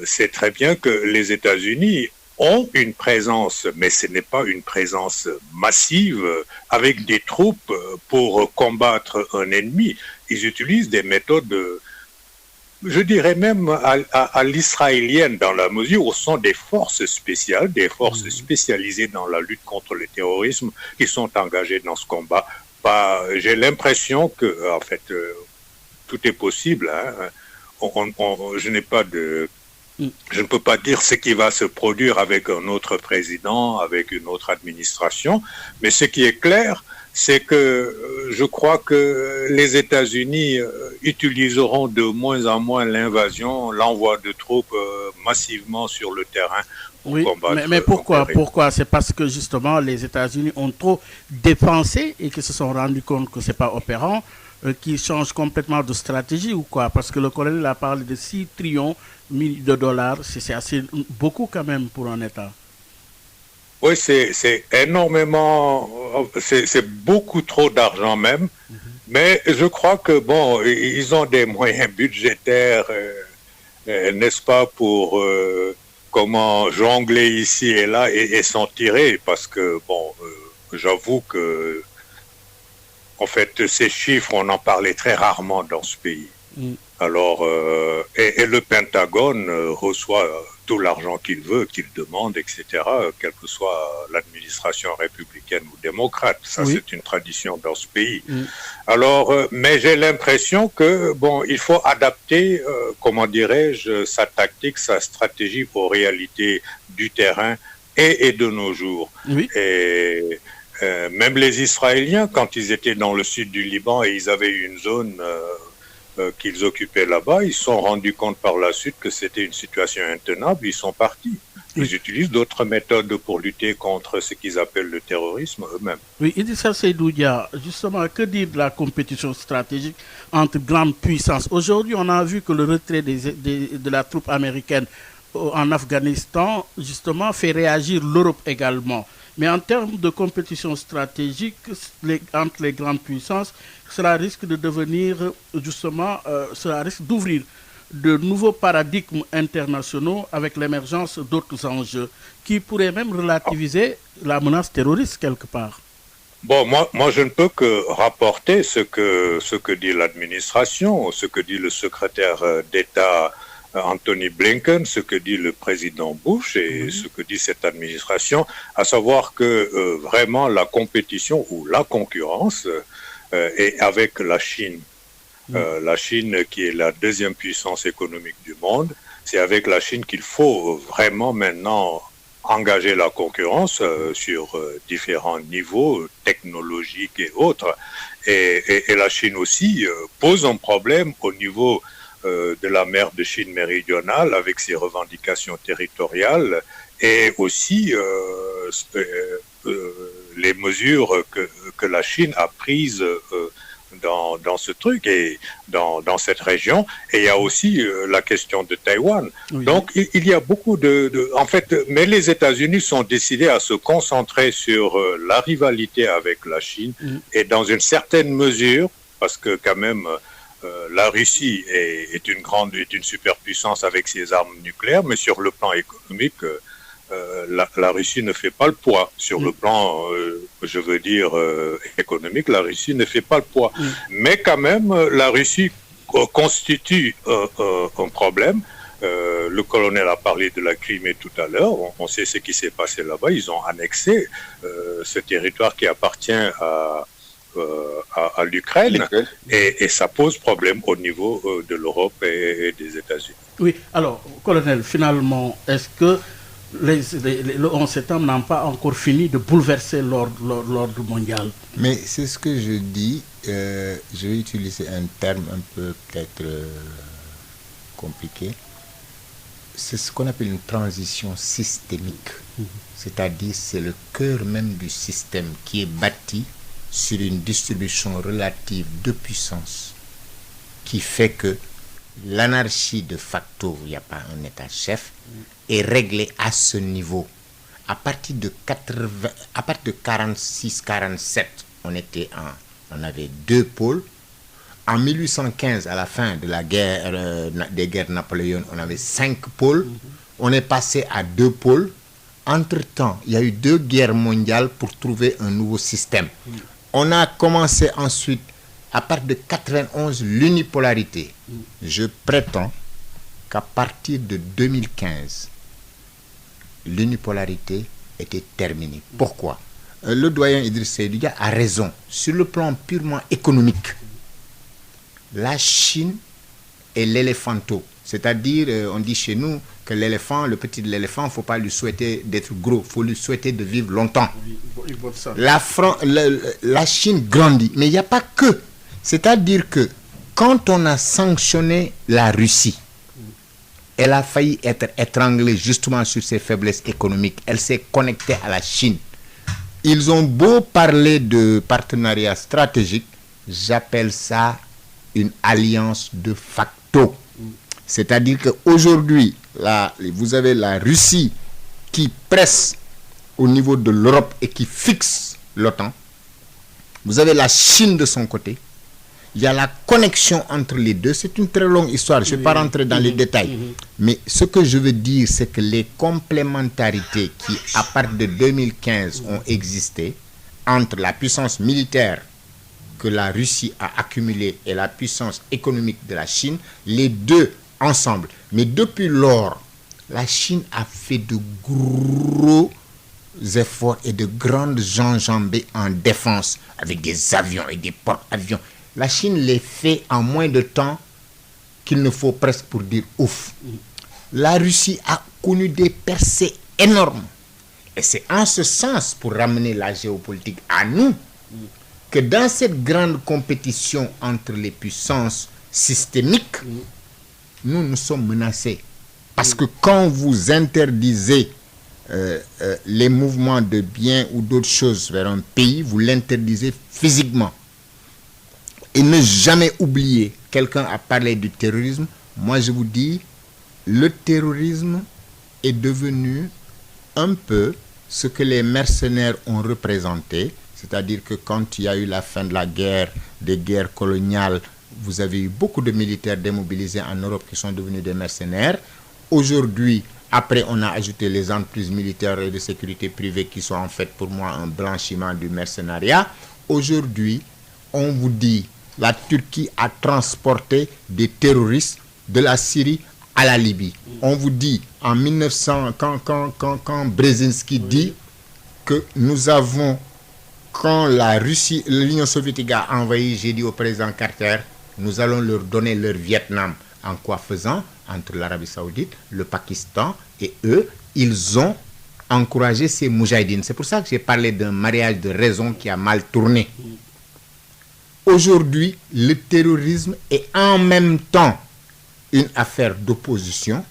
sait très bien que les États-Unis ont une présence, mais ce n'est pas une présence massive avec des troupes pour combattre un ennemi. Ils utilisent des méthodes, je dirais même à l'israélienne, dans la mesure où ce sont des forces spéciales, des forces spécialisées dans la lutte contre le terrorisme qui sont engagées dans ce combat. J'ai l'impression que, en fait, tout est possible. Je ne peux pas dire ce qui va se produire avec un autre président, avec une autre administration, mais ce qui est clair, c'est que je crois que les États-Unis utiliseront de moins en moins l'invasion, l'envoi de troupes massivement sur le terrain pour combattre. Mais pourquoi? C'est parce que justement les États-Unis ont trop dépensé et qu'ils se sont rendus compte que ce n'est pas opérant, qu'ils changent complètement de stratégie ou quoi? Parce que le colonel a parlé de 6 trillions de dollars, c'est assez beaucoup quand même pour un État. Oui, c'est énormément, c'est beaucoup trop d'argent même, mais je crois que ils ont des moyens budgétaires, n'est-ce pas, pour comment jongler ici et là et s'en tirer, parce que j'avoue que en fait ces chiffres on en parlait très rarement dans ce pays. Alors, et le Pentagone reçoit tout l'argent qu'il veut, qu'il demande, etc., quelle que soit l'administration républicaine ou démocrate. Ça, c'est une tradition dans ce pays. Alors, mais j'ai l'impression que, il faut adapter, comment dirais-je, sa tactique, sa stratégie aux réalités du terrain et de nos jours. Et Même les Israéliens, quand ils étaient dans le sud du Liban et ils avaient une zone qu'ils occupaient là-bas, ils se sont rendus compte par la suite que c'était une situation intenable, ils sont partis. Ils utilisent d'autres méthodes pour lutter contre ce qu'ils appellent le terrorisme eux-mêmes. Oui, Idrissa Seydou Dia, justement, que dire de la compétition stratégique entre grandes puissances? Aujourd'hui, on a vu que le retrait de la troupe américaine en Afghanistan, justement, fait réagir l'Europe également. Mais en termes de compétition stratégique entre les grandes puissances, cela risque de devenir, justement, cela risque d'ouvrir de nouveaux paradigmes internationaux avec l'émergence d'autres enjeux qui pourraient même relativiser la menace terroriste quelque part. Bon, moi, je ne peux que rapporter ce que dit l'administration, ce que dit le secrétaire d'État Anthony Blinken, ce que dit le président Bush et ce que dit cette administration, à savoir que vraiment la compétition ou la concurrence est avec la Chine. La Chine, qui est la deuxième puissance économique du monde, c'est avec la Chine qu'il faut vraiment maintenant engager la concurrence sur différents niveaux technologiques et autres. Et la Chine aussi pose un problème au niveau de la mer de Chine méridionale avec ses revendications territoriales et aussi les mesures que la Chine a prises dans ce truc et dans cette région. Et il y a aussi la question de Taïwan. Oui. Donc, il y a beaucoup en fait, mais les États-Unis sont décidés à se concentrer sur la rivalité avec la Chine et dans une certaine mesure, parce que quand même, la Russie est une superpuissance avec ses armes nucléaires, mais sur le plan économique, la Russie ne fait pas le poids. Sur le plan, je veux dire, économique, la Russie ne fait pas le poids. Mais quand même, la Russie constitue un problème. Le colonel a parlé de la Crimée tout à l'heure. On sait ce qui s'est passé là-bas. Ils ont annexé ce territoire qui appartient à l'Ukraine. Et ça pose problème au niveau de l'Europe et des États-Unis. Oui, alors, colonel, finalement, est-ce que le 11 septembre n'a pas encore fini de bouleverser l'ordre mondial? Mais c'est ce que je dis. Je vais utiliser un terme un peu peut-être compliqué. C'est ce qu'on appelle une transition systémique. C'est-à-dire c'est le cœur même du système qui est bâti sur une distribution relative de puissance qui fait que l'anarchie de facto, il n'y a pas un État-chef, est réglée à ce niveau. À partir de 46-47, on avait deux pôles. En 1815, à la fin de la guerre, des guerres napoléoniennes, on avait 5 pôles. On est passé à 2 pôles. Entre-temps, il y a eu 2 guerres mondiales pour trouver un nouveau système. On a commencé ensuite, à partir de 91, l'unipolarité. Je prétends qu'à partir de 2015, l'unipolarité était terminée. Pourquoi? Le doyen Idriss Seydou Dia a raison. Sur le plan purement économique, la Chine est l'éléphanto. C'est-à-dire, on dit chez nous que l'éléphant, le petit de l'éléphant, il ne faut pas lui souhaiter d'être gros, il faut lui souhaiter de vivre longtemps. La Chine grandit, mais il n'y a pas que. C'est-à-dire que quand on a sanctionné la Russie, elle a failli être étranglée justement sur ses faiblesses économiques. Elle s'est connectée à la Chine. Ils ont beau parler de partenariat stratégique, j'appelle ça une alliance de facto. C'est-à-dire qu'aujourd'hui, vous avez la Russie qui presse au niveau de l'Europe et qui fixe l'OTAN. Vous avez la Chine de son côté. Il y a la connexion entre les deux. C'est une très longue histoire. Je ne vais pas rentrer dans les détails. Mais ce que je veux dire, c'est que les complémentarités qui, à partir de 2015, ont existé entre la puissance militaire que la Russie a accumulée et la puissance économique de la Chine, les deux ensemble. Mais depuis lors, la Chine a fait de gros efforts et de grandes enjambées en défense avec des avions et des porte-avions. La Chine les fait en moins de temps qu'il ne faut presque pour dire ouf. La Russie a connu des percées énormes. Et c'est en ce sens, pour ramener la géopolitique à nous, que dans cette grande compétition entre les puissances systémiques, nous sommes menacés. Parce que quand vous interdisez les mouvements de biens ou d'autres choses vers un pays, vous l'interdisez physiquement. Et ne jamais oublier, quelqu'un a parlé du terrorisme, moi je vous dis, le terrorisme est devenu un peu ce que les mercenaires ont représenté, c'est-à-dire que quand il y a eu la fin de la guerre, des guerres coloniales, vous avez eu beaucoup de militaires démobilisés en Europe qui sont devenus des mercenaires. Aujourd'hui, après, on a ajouté les entreprises militaires et de sécurité privée qui sont en fait pour moi un blanchiment du mercenariat. Aujourd'hui, on vous dit, la Turquie a transporté des terroristes de la Syrie à la Libye. On vous dit, en 1900, quand Brzezinski dit que nous avons, quand la Russie, l'Union soviétique a envahi, j'ai dit au président Carter, nous allons leur donner leur Vietnam. En quoi faisant? Entre l'Arabie Saoudite, le Pakistan et eux, ils ont encouragé ces moudjahidines. C'est pour ça que j'ai parlé d'un mariage de raison qui a mal tourné. Aujourd'hui, le terrorisme est en même temps une affaire d'opposition,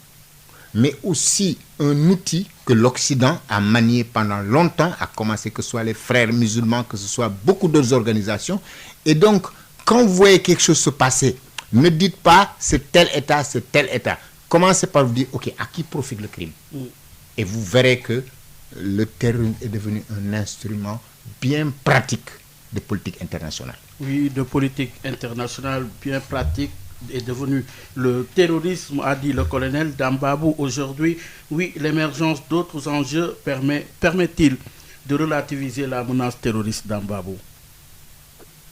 mais aussi un outil que l'Occident a manié pendant longtemps, à commencer que ce soit les frères musulmans, que ce soit beaucoup d'autres organisations. Et donc, quand vous voyez quelque chose se passer, ne dites pas c'est tel État, c'est tel État. Commencez par vous dire, ok, à qui profite le crime? Et vous verrez que le terrorisme est devenu un instrument bien pratique de politique internationale. Oui, de politique internationale bien pratique est devenu le terrorisme, a dit le colonel Dambabou. Aujourd'hui, oui, l'émergence d'autres enjeux permet-il de relativiser la menace terroriste, Dambabou?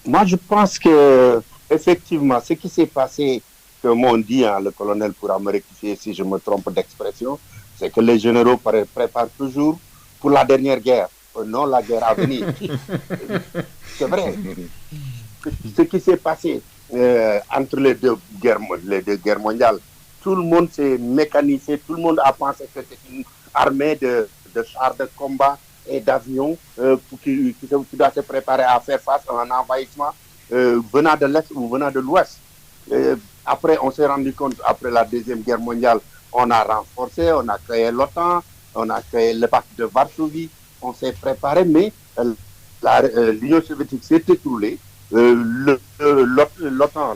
Moi, je pense que effectivement, ce qui s'est passé, comme on dit, le colonel pourra me rectifier si je me trompe d'expression, c'est que les généraux préparent toujours pour la dernière guerre, non la guerre à venir. C'est vrai. Ce qui s'est passé entre les deux guerres mondiales, tout le monde s'est mécanisé, tout le monde a pensé que c'était une armée de chars de combat et d'avions qui doit se préparer à faire face à un envahissement venant de l'Est ou venant de l'Ouest. Après, on s'est rendu compte, après la Deuxième Guerre mondiale, on a renforcé, on a créé l'OTAN, on a créé le pacte de Varsovie, on s'est préparé, mais l'Union soviétique s'est écroulée. L'OTAN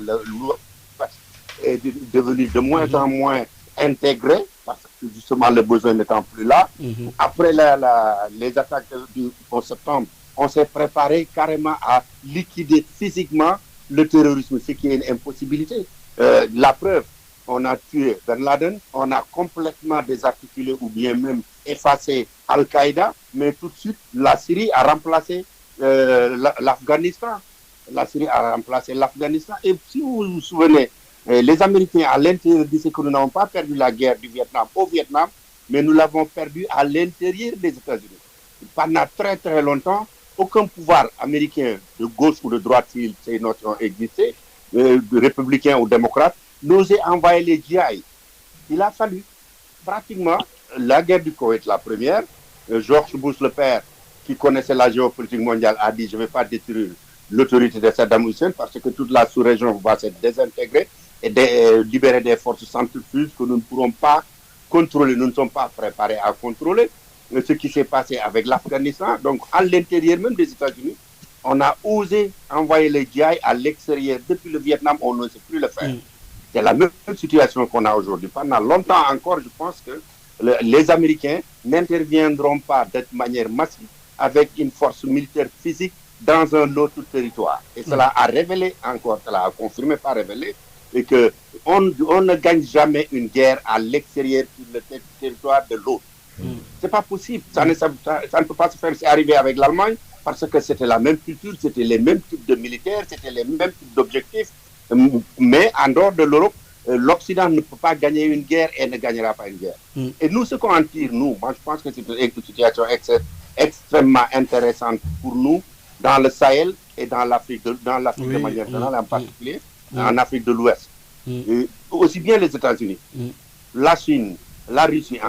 est devenu de moins en moins intégré, parce que justement le besoin n'étant plus là. Après les attaques du 11 septembre, on s'est préparé carrément à liquider physiquement le terrorisme, ce qui est une impossibilité. La preuve, on a tué Ben Laden, on a complètement désarticulé ou bien même effacé Al-Qaïda, mais tout de suite, la Syrie a remplacé l'Afghanistan. La Syrie a remplacé l'Afghanistan. Et si vous vous souvenez, les Américains, à l'intérieur, disaient que nous n'avons pas perdu la guerre du Vietnam au Vietnam, mais nous l'avons perdu à l'intérieur des États-Unis. Pendant très très longtemps, aucun pouvoir américain de gauche ou de droite, si ces notions existaient, républicain ou démocrate, n'osait envahir les GI. Il a fallu pratiquement la guerre du Koweït, la première. George Bush le père, qui connaissait la géopolitique mondiale, a dit je ne vais pas détruire l'autorité de Saddam Hussein parce que toute la sous-région va se désintégrer et libérer des forces centrifuges que nous ne pourrons pas contrôler, nous ne sommes pas préparés à contrôler. Ce qui s'est passé avec l'Afghanistan, donc à l'intérieur même des États-Unis, on a osé envoyer les GI à l'extérieur. Depuis le Vietnam, on ne sait plus le faire. C'est la même situation qu'on a aujourd'hui. Pendant longtemps encore, je pense que les Américains n'interviendront pas de manière massive avec une force militaire physique dans un autre territoire. Et cela a révélé encore, cela a confirmé, pas révélé, et que on ne gagne jamais une guerre à l'extérieur sur le territoire de l'autre. C'est pas possible. Ça ne peut pas se faire. C'est arrivé avec l'Allemagne parce que c'était la même culture, c'était les mêmes types de militaires, c'était les mêmes types d'objectifs. Mais en dehors de l'Europe, l'Occident ne peut pas gagner une guerre et ne gagnera pas une guerre. Et nous, ce qu'on en tire, moi je pense que c'est une situation extrêmement intéressante pour nous dans le Sahel et dans l'Afrique de manière générale, en particulier en Afrique de l'Ouest. Aussi bien les États-Unis, la Chine, la Russie,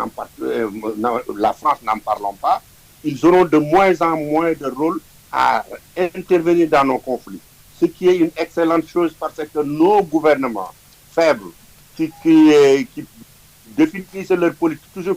la France, n'en parlons pas, ils auront de moins en moins de rôle à intervenir dans nos conflits. Ce qui est une excellente chose parce que nos gouvernements faibles, qui définissent leur politique toujours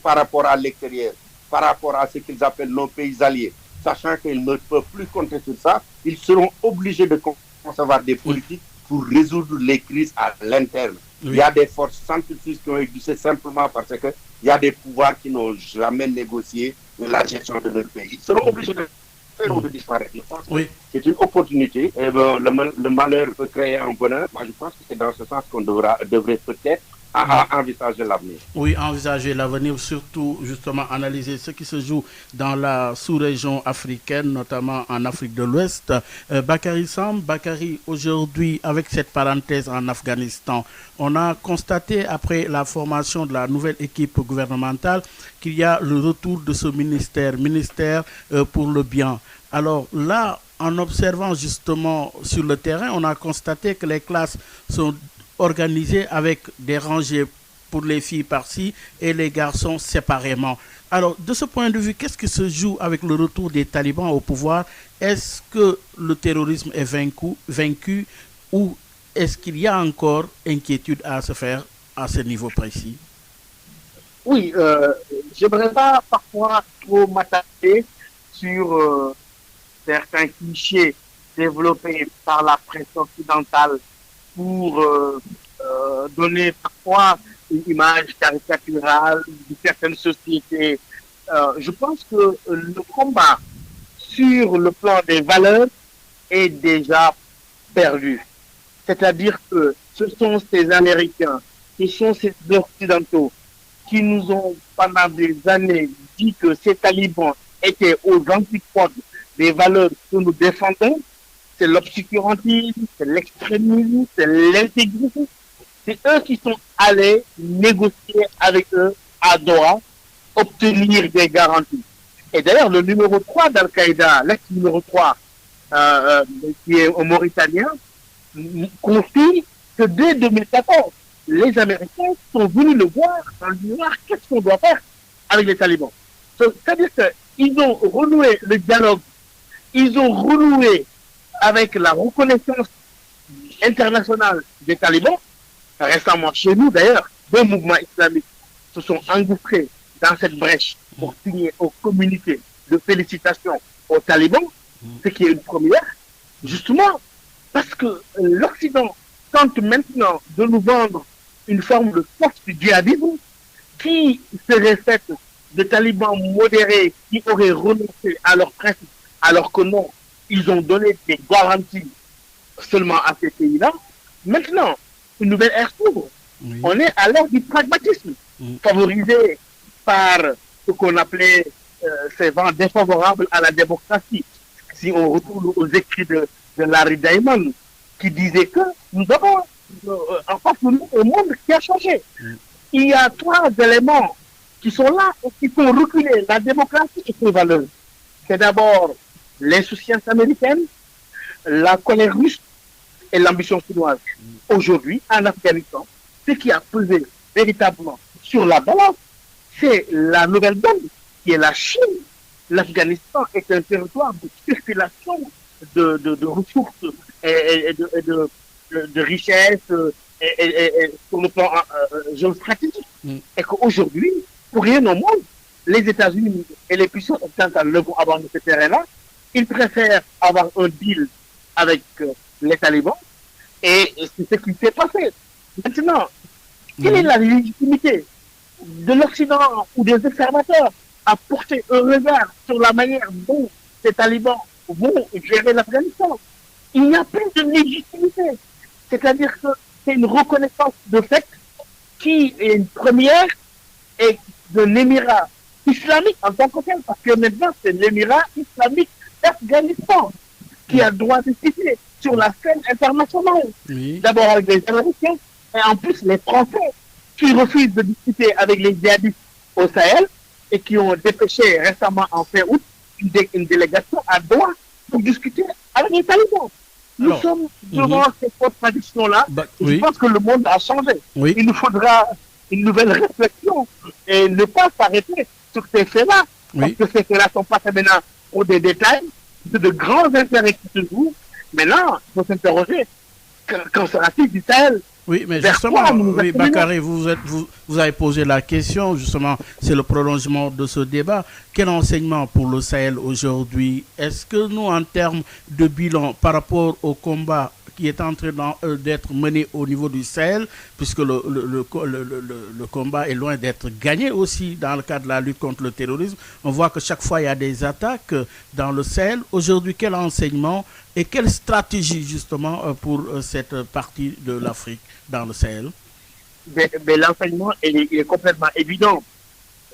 par rapport à l'extérieur, par rapport à ce qu'ils appellent nos pays alliés, sachant qu'ils ne peuvent plus compter sur ça, ils seront obligés de concevoir des politiques pour résoudre les crises à l'interne. Oui. Il y a des forces centrifuges qui ont existé simplement parce qu'il y a des pouvoirs qui n'ont jamais négocié la gestion de leur pays. Ils seront obligés de faire ou de disparaître. Je pense que c'est une opportunité. Et le malheur peut créer un bonheur. Moi, je pense que c'est dans ce sens qu'on devrait peut-être envisager l'avenir. Oui, envisager l'avenir, surtout justement analyser ce qui se joue dans la sous-région africaine, notamment en Afrique de l'Ouest. Bakary Samb, Bakary, aujourd'hui, avec cette parenthèse en Afghanistan, on a constaté après la formation de la nouvelle équipe gouvernementale qu'il y a le retour de ce ministère pour le bien. Alors là, en observant justement sur le terrain, on a constaté que les classes sont organisées avec des rangées pour les filles par-ci et les garçons séparément. Alors, de ce point de vue, qu'est-ce qui se joue avec le retour des talibans au pouvoir? Est-ce que le terrorisme est vaincu ou est-ce qu'il y a encore inquiétude à se faire à ce niveau précis? Oui, je n'aimerais pas parfois trop m'attarder sur certains clichés développés par la presse occidentale pour donner parfois une image caricaturale de certaines sociétés. Je pense que le combat sur le plan des valeurs est déjà perdu. C'est-à-dire que ce sont ces Américains, ce sont ces Occidentaux qui nous ont pendant des années dit que ces talibans étaient aux antipodes des valeurs que nous défendons. C'est l'obscurantisme, c'est l'extrémisme, c'est l'intégrisme. C'est eux qui sont allés négocier avec eux à Doha, obtenir des garanties. Et d'ailleurs, le numéro 3 d'Al-Qaïda, l'ex-numéro 3, qui est au Mauritanien, confie que dès 2014, les Américains sont venus le voir en disant qu'est-ce qu'on doit faire avec les talibans. C'est-à-dire qu'ils ont renoué le dialogue, ils ont renoué avec la reconnaissance internationale des talibans. Récemment, chez nous d'ailleurs, deux mouvements islamiques se sont engouffrés dans cette brèche pour signer au communiqué de félicitations aux talibans, ce qui est une première, justement parce que l'Occident tente maintenant de nous vendre une forme de force du djihadisme qui serait faite de talibans modérés qui auraient renoncé à leurs principes, alors que non, ils ont donné des garanties seulement à ces pays-là. Maintenant, une nouvelle ère s'ouvre. Oui. On est à l'ère du pragmatisme, favorisé par ce qu'on appelait ces vents défavorables à la démocratie. Si on retourne aux écrits de Larry Diamond, qui disait que nous avons en face de nous un monde qui a changé. Il y a trois éléments qui sont là et qui font reculer la démocratie et ses valeurs. C'est d'abord l'insouciance américaine, la colère russe et l'ambition chinoise. Aujourd'hui, en Afghanistan, ce qui a pesé véritablement sur la balance, c'est la nouvelle donne, qui est la Chine. L'Afghanistan est un territoire de circulation de ressources et de richesses et sur le plan géostratégique. Et qu'aujourd'hui, pour rien au monde, les États-Unis et les puissances occidentales ne vont avoir ce terrain-là. Ils préfèrent avoir un deal avec les talibans et c'est ce qui s'est passé. Maintenant, quelle est la légitimité de l'Occident ou des observateurs à porter un regard sur la manière dont ces talibans vont gérer l'Afghanistan? Il n'y a plus de légitimité. C'est-à-dire que c'est une reconnaissance de fait qui est une première et d'un émirat islamique en tant que tel, parce que maintenant c'est l'émirat islamique d'Afghanistan qui a le droit de citer sur la scène internationale. Oui. D'abord avec les Américains et en plus les Français qui refusent de discuter avec les djihadistes au Sahel et qui ont dépêché récemment en fin août une délégation à Doha pour discuter avec les talibans. Nous sommes devant ces contradictions-là. Je pense que le monde a changé. Oui. Il nous faudra une nouvelle réflexion et ne pas s'arrêter sur ces faits-là. Parce que ces faits-là sont pas maintenant pour des détails, c'est de grands intérêts qui se jouent. Maintenant, il faut s'interroger. Qu'en sera-t-il du Sahel? Oui, mais justement, Bakary, vous avez posé la question, justement, c'est le prolongement de ce débat. Quel enseignement pour le Sahel aujourd'hui? Est-ce que nous, en termes de bilan, par rapport au combat qui est en train d'être mené au niveau du Sahel, puisque le combat est loin d'être gagné aussi dans le cadre de la lutte contre le terrorisme, on voit que chaque fois il y a des attaques dans le Sahel. Aujourd'hui, quel enseignement et quelle stratégie justement pour cette partie de l'Afrique dans le Sahel? Mais l'enseignement est complètement évident.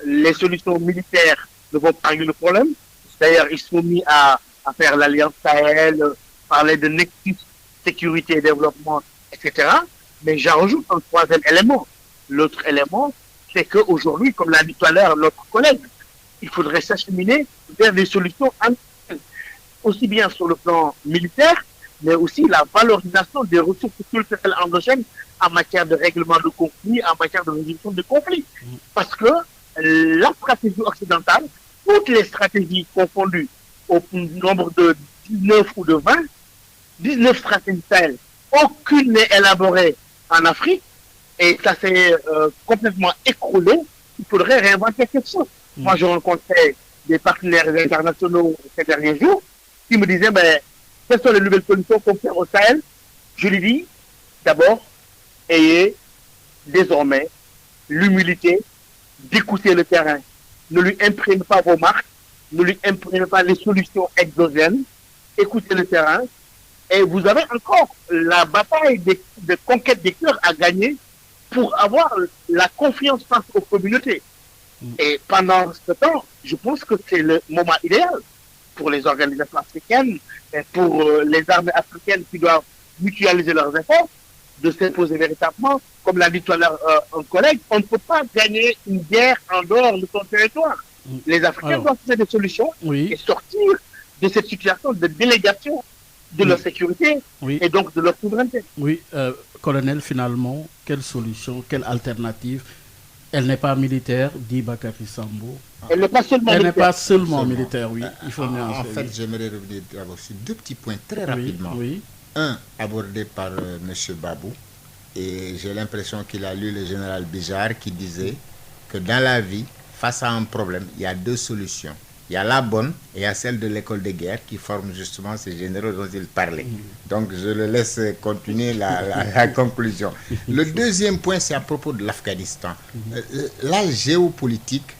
Les solutions militaires ne vont pas régler le problème. D'ailleurs, ils sont mis à faire l'Alliance Sahel, parler de nexus sécurité et développement, etc. Mais j'en rajoute un troisième élément. L'autre élément, c'est qu'aujourd'hui, comme l'a dit tout à l'heure notre collègue, il faudrait s'acheminer vers des solutions aussi bien sur le plan militaire, mais aussi la valorisation des ressources culturelles endogènes en matière de règlement de conflits, en matière de résolution de conflits. Parce que la stratégie occidentale, toutes les stratégies confondues au nombre de 19 ou de 20, 19 stratégies Sahel, aucune n'est élaborée en Afrique, et ça s'est complètement écroulé. Il faudrait réinventer quelque chose. Moi, je rencontrais des partenaires internationaux ces derniers jours qui me disaient, quelles sont les nouvelles solutions qu'on fait au Sahel? Je lui dis, d'abord, ayez désormais l'humilité d'écouter le terrain. Ne lui imprimez pas vos marques, ne lui imprimez pas les solutions exogènes, écoutez le terrain, et vous avez encore la bataille de conquête des cœurs à gagner pour avoir la confiance face aux communautés. Et pendant ce temps, je pense que c'est le moment idéal pour les organisations africaines et pour les armées africaines qui doivent mutualiser leurs efforts, de s'imposer véritablement. Comme l'a dit tout à l'heure un collègue, on ne peut pas gagner une guerre en dehors de son territoire. Les Africains doivent trouver des solutions et sortir de cette situation de délégation de leur sécurité et donc de leur souveraineté. Oui, colonel, finalement, quelle solution, quelle alternative? Elle n'est pas militaire, dit Bakary Sambou. Elle n'est pas seulement Elle militaire. n'est pas seulement militaire, oui. Il faut en fait, j'aimerais revenir d'abord sur deux petits points très rapidement. Un abordé par M. Babou, et j'ai l'impression qu'il a lu le général Bijard qui disait que dans la vie, face à un problème, il y a deux solutions. Il y a la bonne et il y a celle de l'école de guerre qui forme justement ces généraux dont il parlait. Donc je le laisse continuer la conclusion. Le deuxième point, c'est à propos de l'Afghanistan. La géopolitique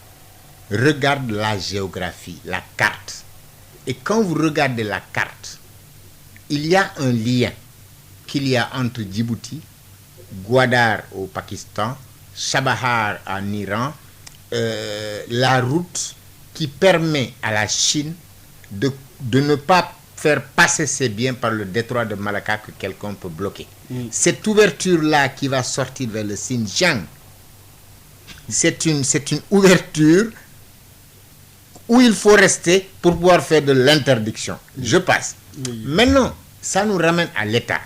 regarde la géographie, la carte. Et quand vous regardez la carte, il y a un lien qu'il y a entre Djibouti, Gwadar au Pakistan, Chabahar en Iran, la route qui permet à la Chine de ne pas faire passer ses biens par le détroit de Malacca que quelqu'un peut bloquer. Cette ouverture-là qui va sortir vers le Xinjiang, c'est une ouverture où il faut rester pour pouvoir faire de l'interdiction. Je passe. Maintenant, ça nous ramène à l'État.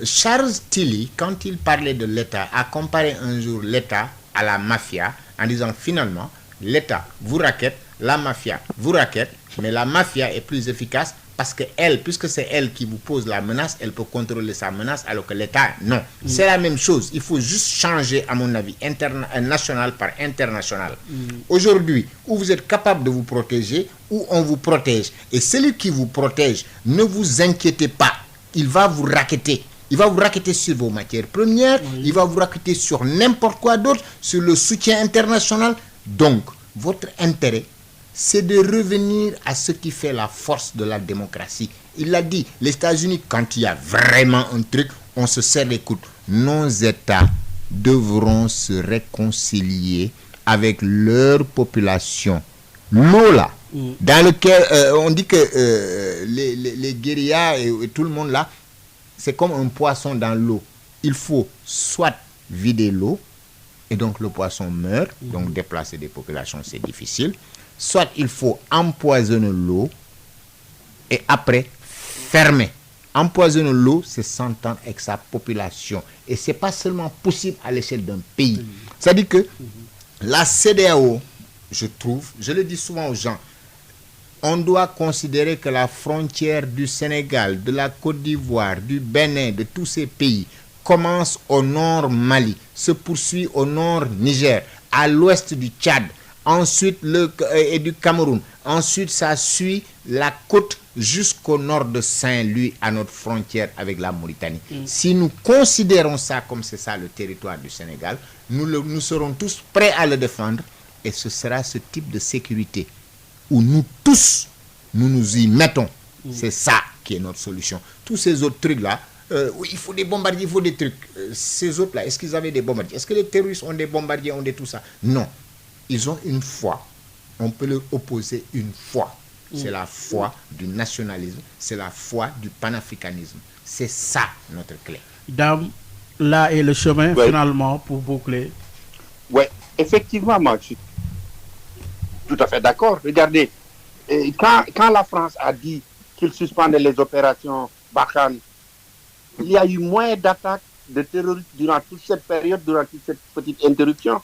Charles Tilly, quand il parlait de l'État, a comparé un jour l'État à la mafia en disant finalement, l'État vous raquette, la mafia vous raquette, mais la mafia est plus efficace parce que elle, puisque c'est elle qui vous pose la menace, elle peut contrôler sa menace, alors que l'État, non. C'est la même chose. Il faut juste changer, à mon avis, national par international. Aujourd'hui, où vous êtes capable de vous protéger, où on vous protège. Et celui qui vous protège, ne vous inquiétez pas, il va vous racketter. Il va vous racketter sur vos matières premières, il va vous racketter sur n'importe quoi d'autre, sur le soutien international. Donc, votre intérêt, c'est de revenir à ce qui fait la force de la démocratie. Il l'a dit, les États-Unis, quand il y a vraiment un truc, on se serre les coudes. Nos États devront se réconcilier avec leur population. L'eau là, dans lequel on dit que les guérillas et tout le monde là, c'est comme un poisson dans l'eau. Il faut soit vider l'eau, et donc le poisson meurt, donc déplacer des populations c'est difficile. Soit il faut empoisonner l'eau et après fermer. Empoisonner l'eau, c'est s'entendre avec sa population. Et ce n'est pas seulement possible à l'échelle d'un pays. C'est-à-dire que la CEDEAO je trouve, je le dis souvent aux gens, on doit considérer que la frontière du Sénégal, de la Côte d'Ivoire, du Bénin, de tous ces pays, commence au nord Mali, se poursuit au nord Niger, à l'ouest du Tchad, ensuite et du Cameroun. Ensuite, ça suit la côte jusqu'au nord de Saint-Louis, à notre frontière avec la Mauritanie. Si nous considérons ça comme c'est ça le territoire du Sénégal, nous serons tous prêts à le défendre, et ce sera ce type de sécurité où nous tous, nous nous y mettons. C'est ça qui est notre solution. Tous ces autres trucs-là, il faut des bombardiers, il faut des trucs. Ces autres-là, est-ce qu'ils avaient des bombardiers? Est-ce que les terroristes ont des bombardiers, ont des tout ça? Non. Ils ont une foi. On peut leur opposer une foi. C'est la foi du nationalisme, c'est la foi du panafricanisme. C'est ça notre clé. Dame, là est le chemin finalement pour boucler. Oui, effectivement, moi, je suis tout à fait d'accord. Regardez, quand la France a dit qu'il suspendait les opérations Barkhane, il y a eu moins d'attaques de terroristes durant toute cette période, durant toute cette petite interruption.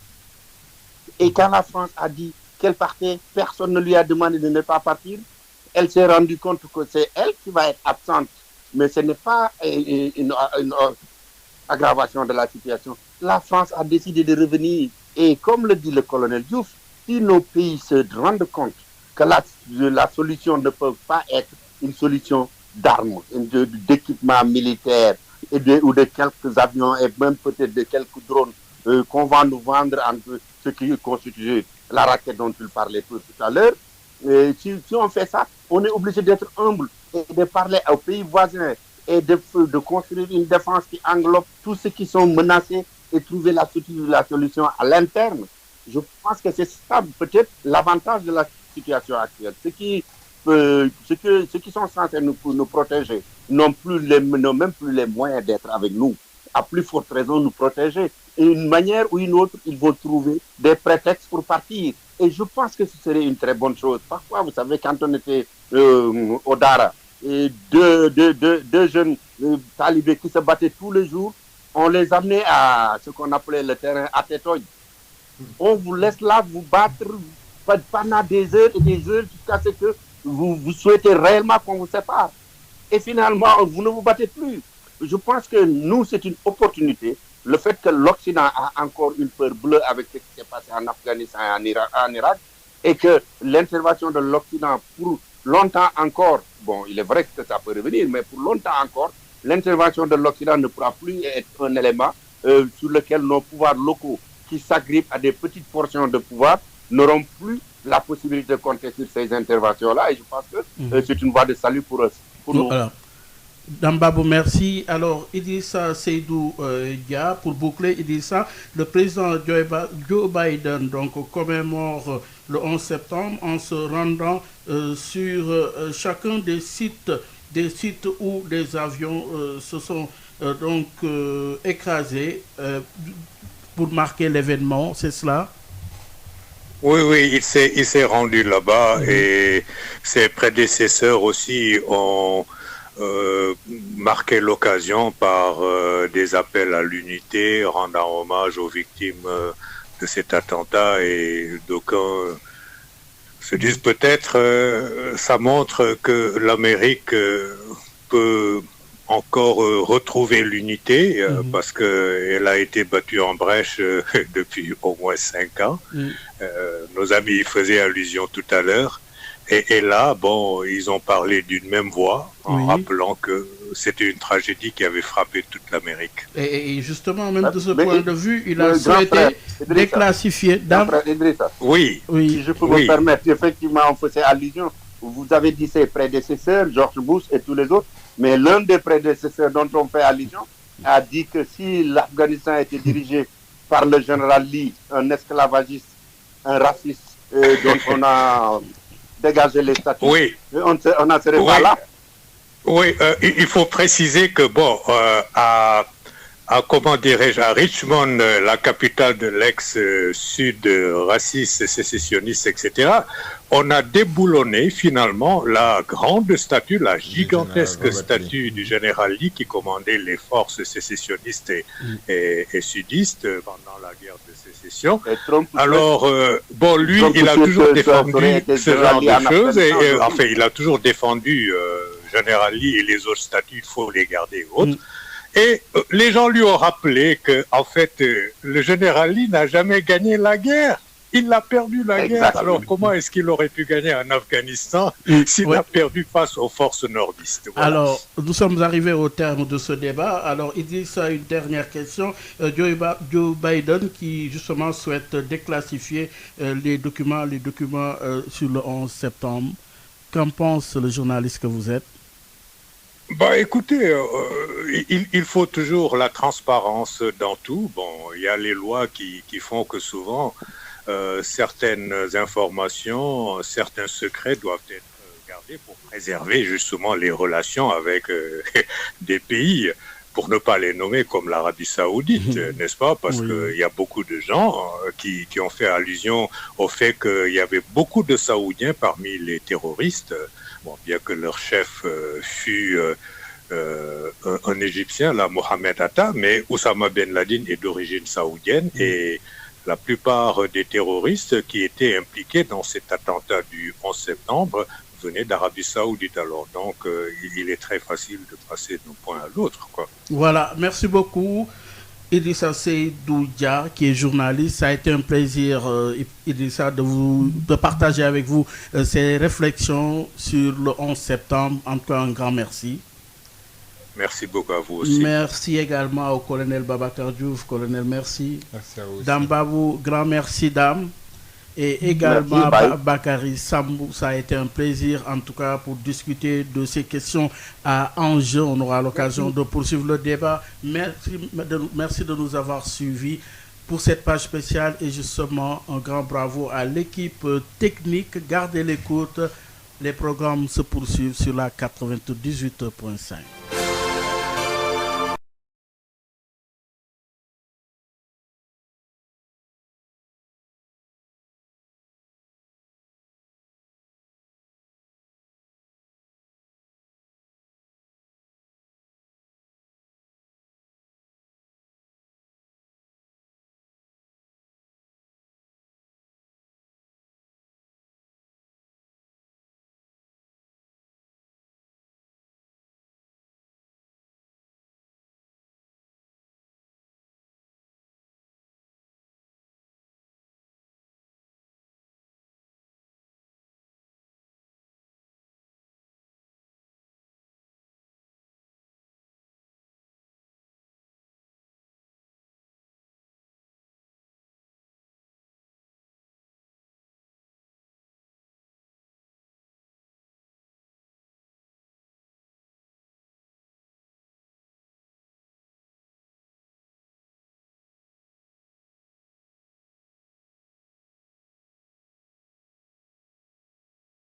Et quand la France a dit qu'elle partait, personne ne lui a demandé de ne pas partir. Elle s'est rendue compte que c'est elle qui va être absente. Mais ce n'est pas une aggravation de la situation. La France a décidé de revenir. Et comme le dit le colonel Diouf, si nos pays se rendent compte que la solution ne peut pas être une solution d'armes, d'équipement militaire, ou de quelques avions, et même peut-être de quelques drones qu'on va nous vendre entre ce qui constitue la raquette dont tu parlais tout à l'heure, si on fait ça, on est obligé d'être humble et de parler aux pays voisins et de construire une défense qui englobe tous ceux qui sont menacés et trouver la solution à l'interne. Je pense que c'est ça peut-être l'avantage de la situation actuelle. Ceux qui sont censés nous protéger n'ont même plus les moyens d'être avec nous. À plus forte raison nous protéger. Et une manière ou une autre, ils vont trouver des prétextes pour partir. Et je pense que ce serait une très bonne chose. Parfois, vous savez, quand on était au Dara, et deux jeunes talibés qui se battaient tous les jours, on les amenait à ce qu'on appelait le terrain à Tétoy. On vous laisse là vous battre pendant des heures et des heures jusqu'à ce que vous souhaitez réellement qu'on vous sépare. Et finalement, vous ne vous battez plus. Je pense que nous, c'est une opportunité. Le fait que l'Occident a encore une peur bleue avec ce qui s'est passé en Afghanistan et en Irak, et que l'intervention de l'Occident pour longtemps encore, bon, il est vrai que ça peut revenir, mais pour longtemps encore, l'intervention de l'Occident ne pourra plus être un élément sur lequel nos pouvoirs locaux qui s'agrippent à des petites portions de pouvoir n'auront plus la possibilité de compter sur ces interventions-là. Et je pense que c'est une voie de salut pour eux. Pour alors, Dambabou, merci. Alors, Idrissa Seydou Dia, pour boucler, Idrissa, le président Joe Biden donc, commémore le 11 septembre en se rendant sur chacun des sites où des avions se sont donc écrasés pour marquer l'événement, c'est cela? Oui, il s'est rendu là-bas et ses prédécesseurs aussi ont marqué l'occasion par des appels à l'unité, rendant hommage aux victimes de cet attentat, et d'aucuns se disent peut-être ça montre que l'Amérique peut encore retrouver l'unité parce qu'elle a été battue en brèche depuis au moins 5 ans. Nos amis y faisaient allusion tout à l'heure. Et là, bon, ils ont parlé d'une même voix en rappelant que c'était une tragédie qui avait frappé toute l'Amérique. Et justement, même de ce point de vue, il a souhaité déclassifier. Oui. Si je peux me permettre, effectivement, on faisait allusion. Vous avez dit ses prédécesseurs, George Bush et tous les autres, mais l'un des prédécesseurs dont on fait allusion a dit que si l'Afghanistan était dirigé par le général Lee, un esclavagiste, un raciste, dont on a dégagé les statuts, on n'en serait pas là. Oui, il faut préciser que, bon, comment dirais-je, à Richmond, la capitale de l'ex-sud raciste, sécessionniste, etc., on a déboulonné finalement la grande statue, la gigantesque statue du général Lee qui commandait les forces sécessionnistes et sudistes pendant la guerre de sécession. Alors, bon, lui, il a toujours défendu ce genre de choses et enfin, il a toujours défendu général Lee et les autres statues, il faut les garder et autres. Et les gens lui ont rappelé que, en fait, le général Lee n'a jamais gagné la guerre. Il a perdu la guerre. Alors, comment est-ce qu'il aurait pu gagner en Afghanistan s'il a perdu face aux forces nordistes? Voilà. Alors, nous sommes arrivés au terme de ce débat. Alors, il dit ça, une dernière question. Joe Biden, qui justement souhaite déclassifier les documents sur le 11 septembre. Qu'en pense le journaliste que vous êtes? Bah, écoutez, il faut toujours la transparence dans tout. Bon, il y a les lois qui font que souvent certaines informations, certains secrets doivent être gardés pour préserver justement les relations avec des pays, pour ne pas les nommer comme l'Arabie Saoudite, n'est-ce pas? Parce qu'il y a beaucoup de gens qui ont fait allusion au fait qu'il y avait beaucoup de Saoudiens parmi les terroristes. Bon, bien que leur chef fût un Égyptien, là, Mohamed Atta, mais Oussama Ben Laden est d'origine saoudienne et la plupart des terroristes qui étaient impliqués dans cet attentat du 11 septembre venaient d'Arabie Saoudite. Alors donc, il est très facile de passer d'un point à l'autre, quoi. Voilà, merci beaucoup. Idrissa Seydou Dia, qui est journaliste, ça a été un plaisir, Idrissa, de partager avec vous ces réflexions sur le 11 septembre. En tout cas, un grand merci. Merci beaucoup à vous aussi. Merci également au colonel Babacar Diouf. Colonel, merci. Merci à vous aussi. Dame Babou, grand merci, dame. Et également Bakary Sambou, ça a été un plaisir en tout cas pour discuter de ces questions à enjeu. On aura l'occasion de poursuivre le débat. Merci de nous avoir suivis pour cette page spéciale et justement un grand bravo à l'équipe technique. Gardez l'écoute, les programmes se poursuivent sur la 98.5.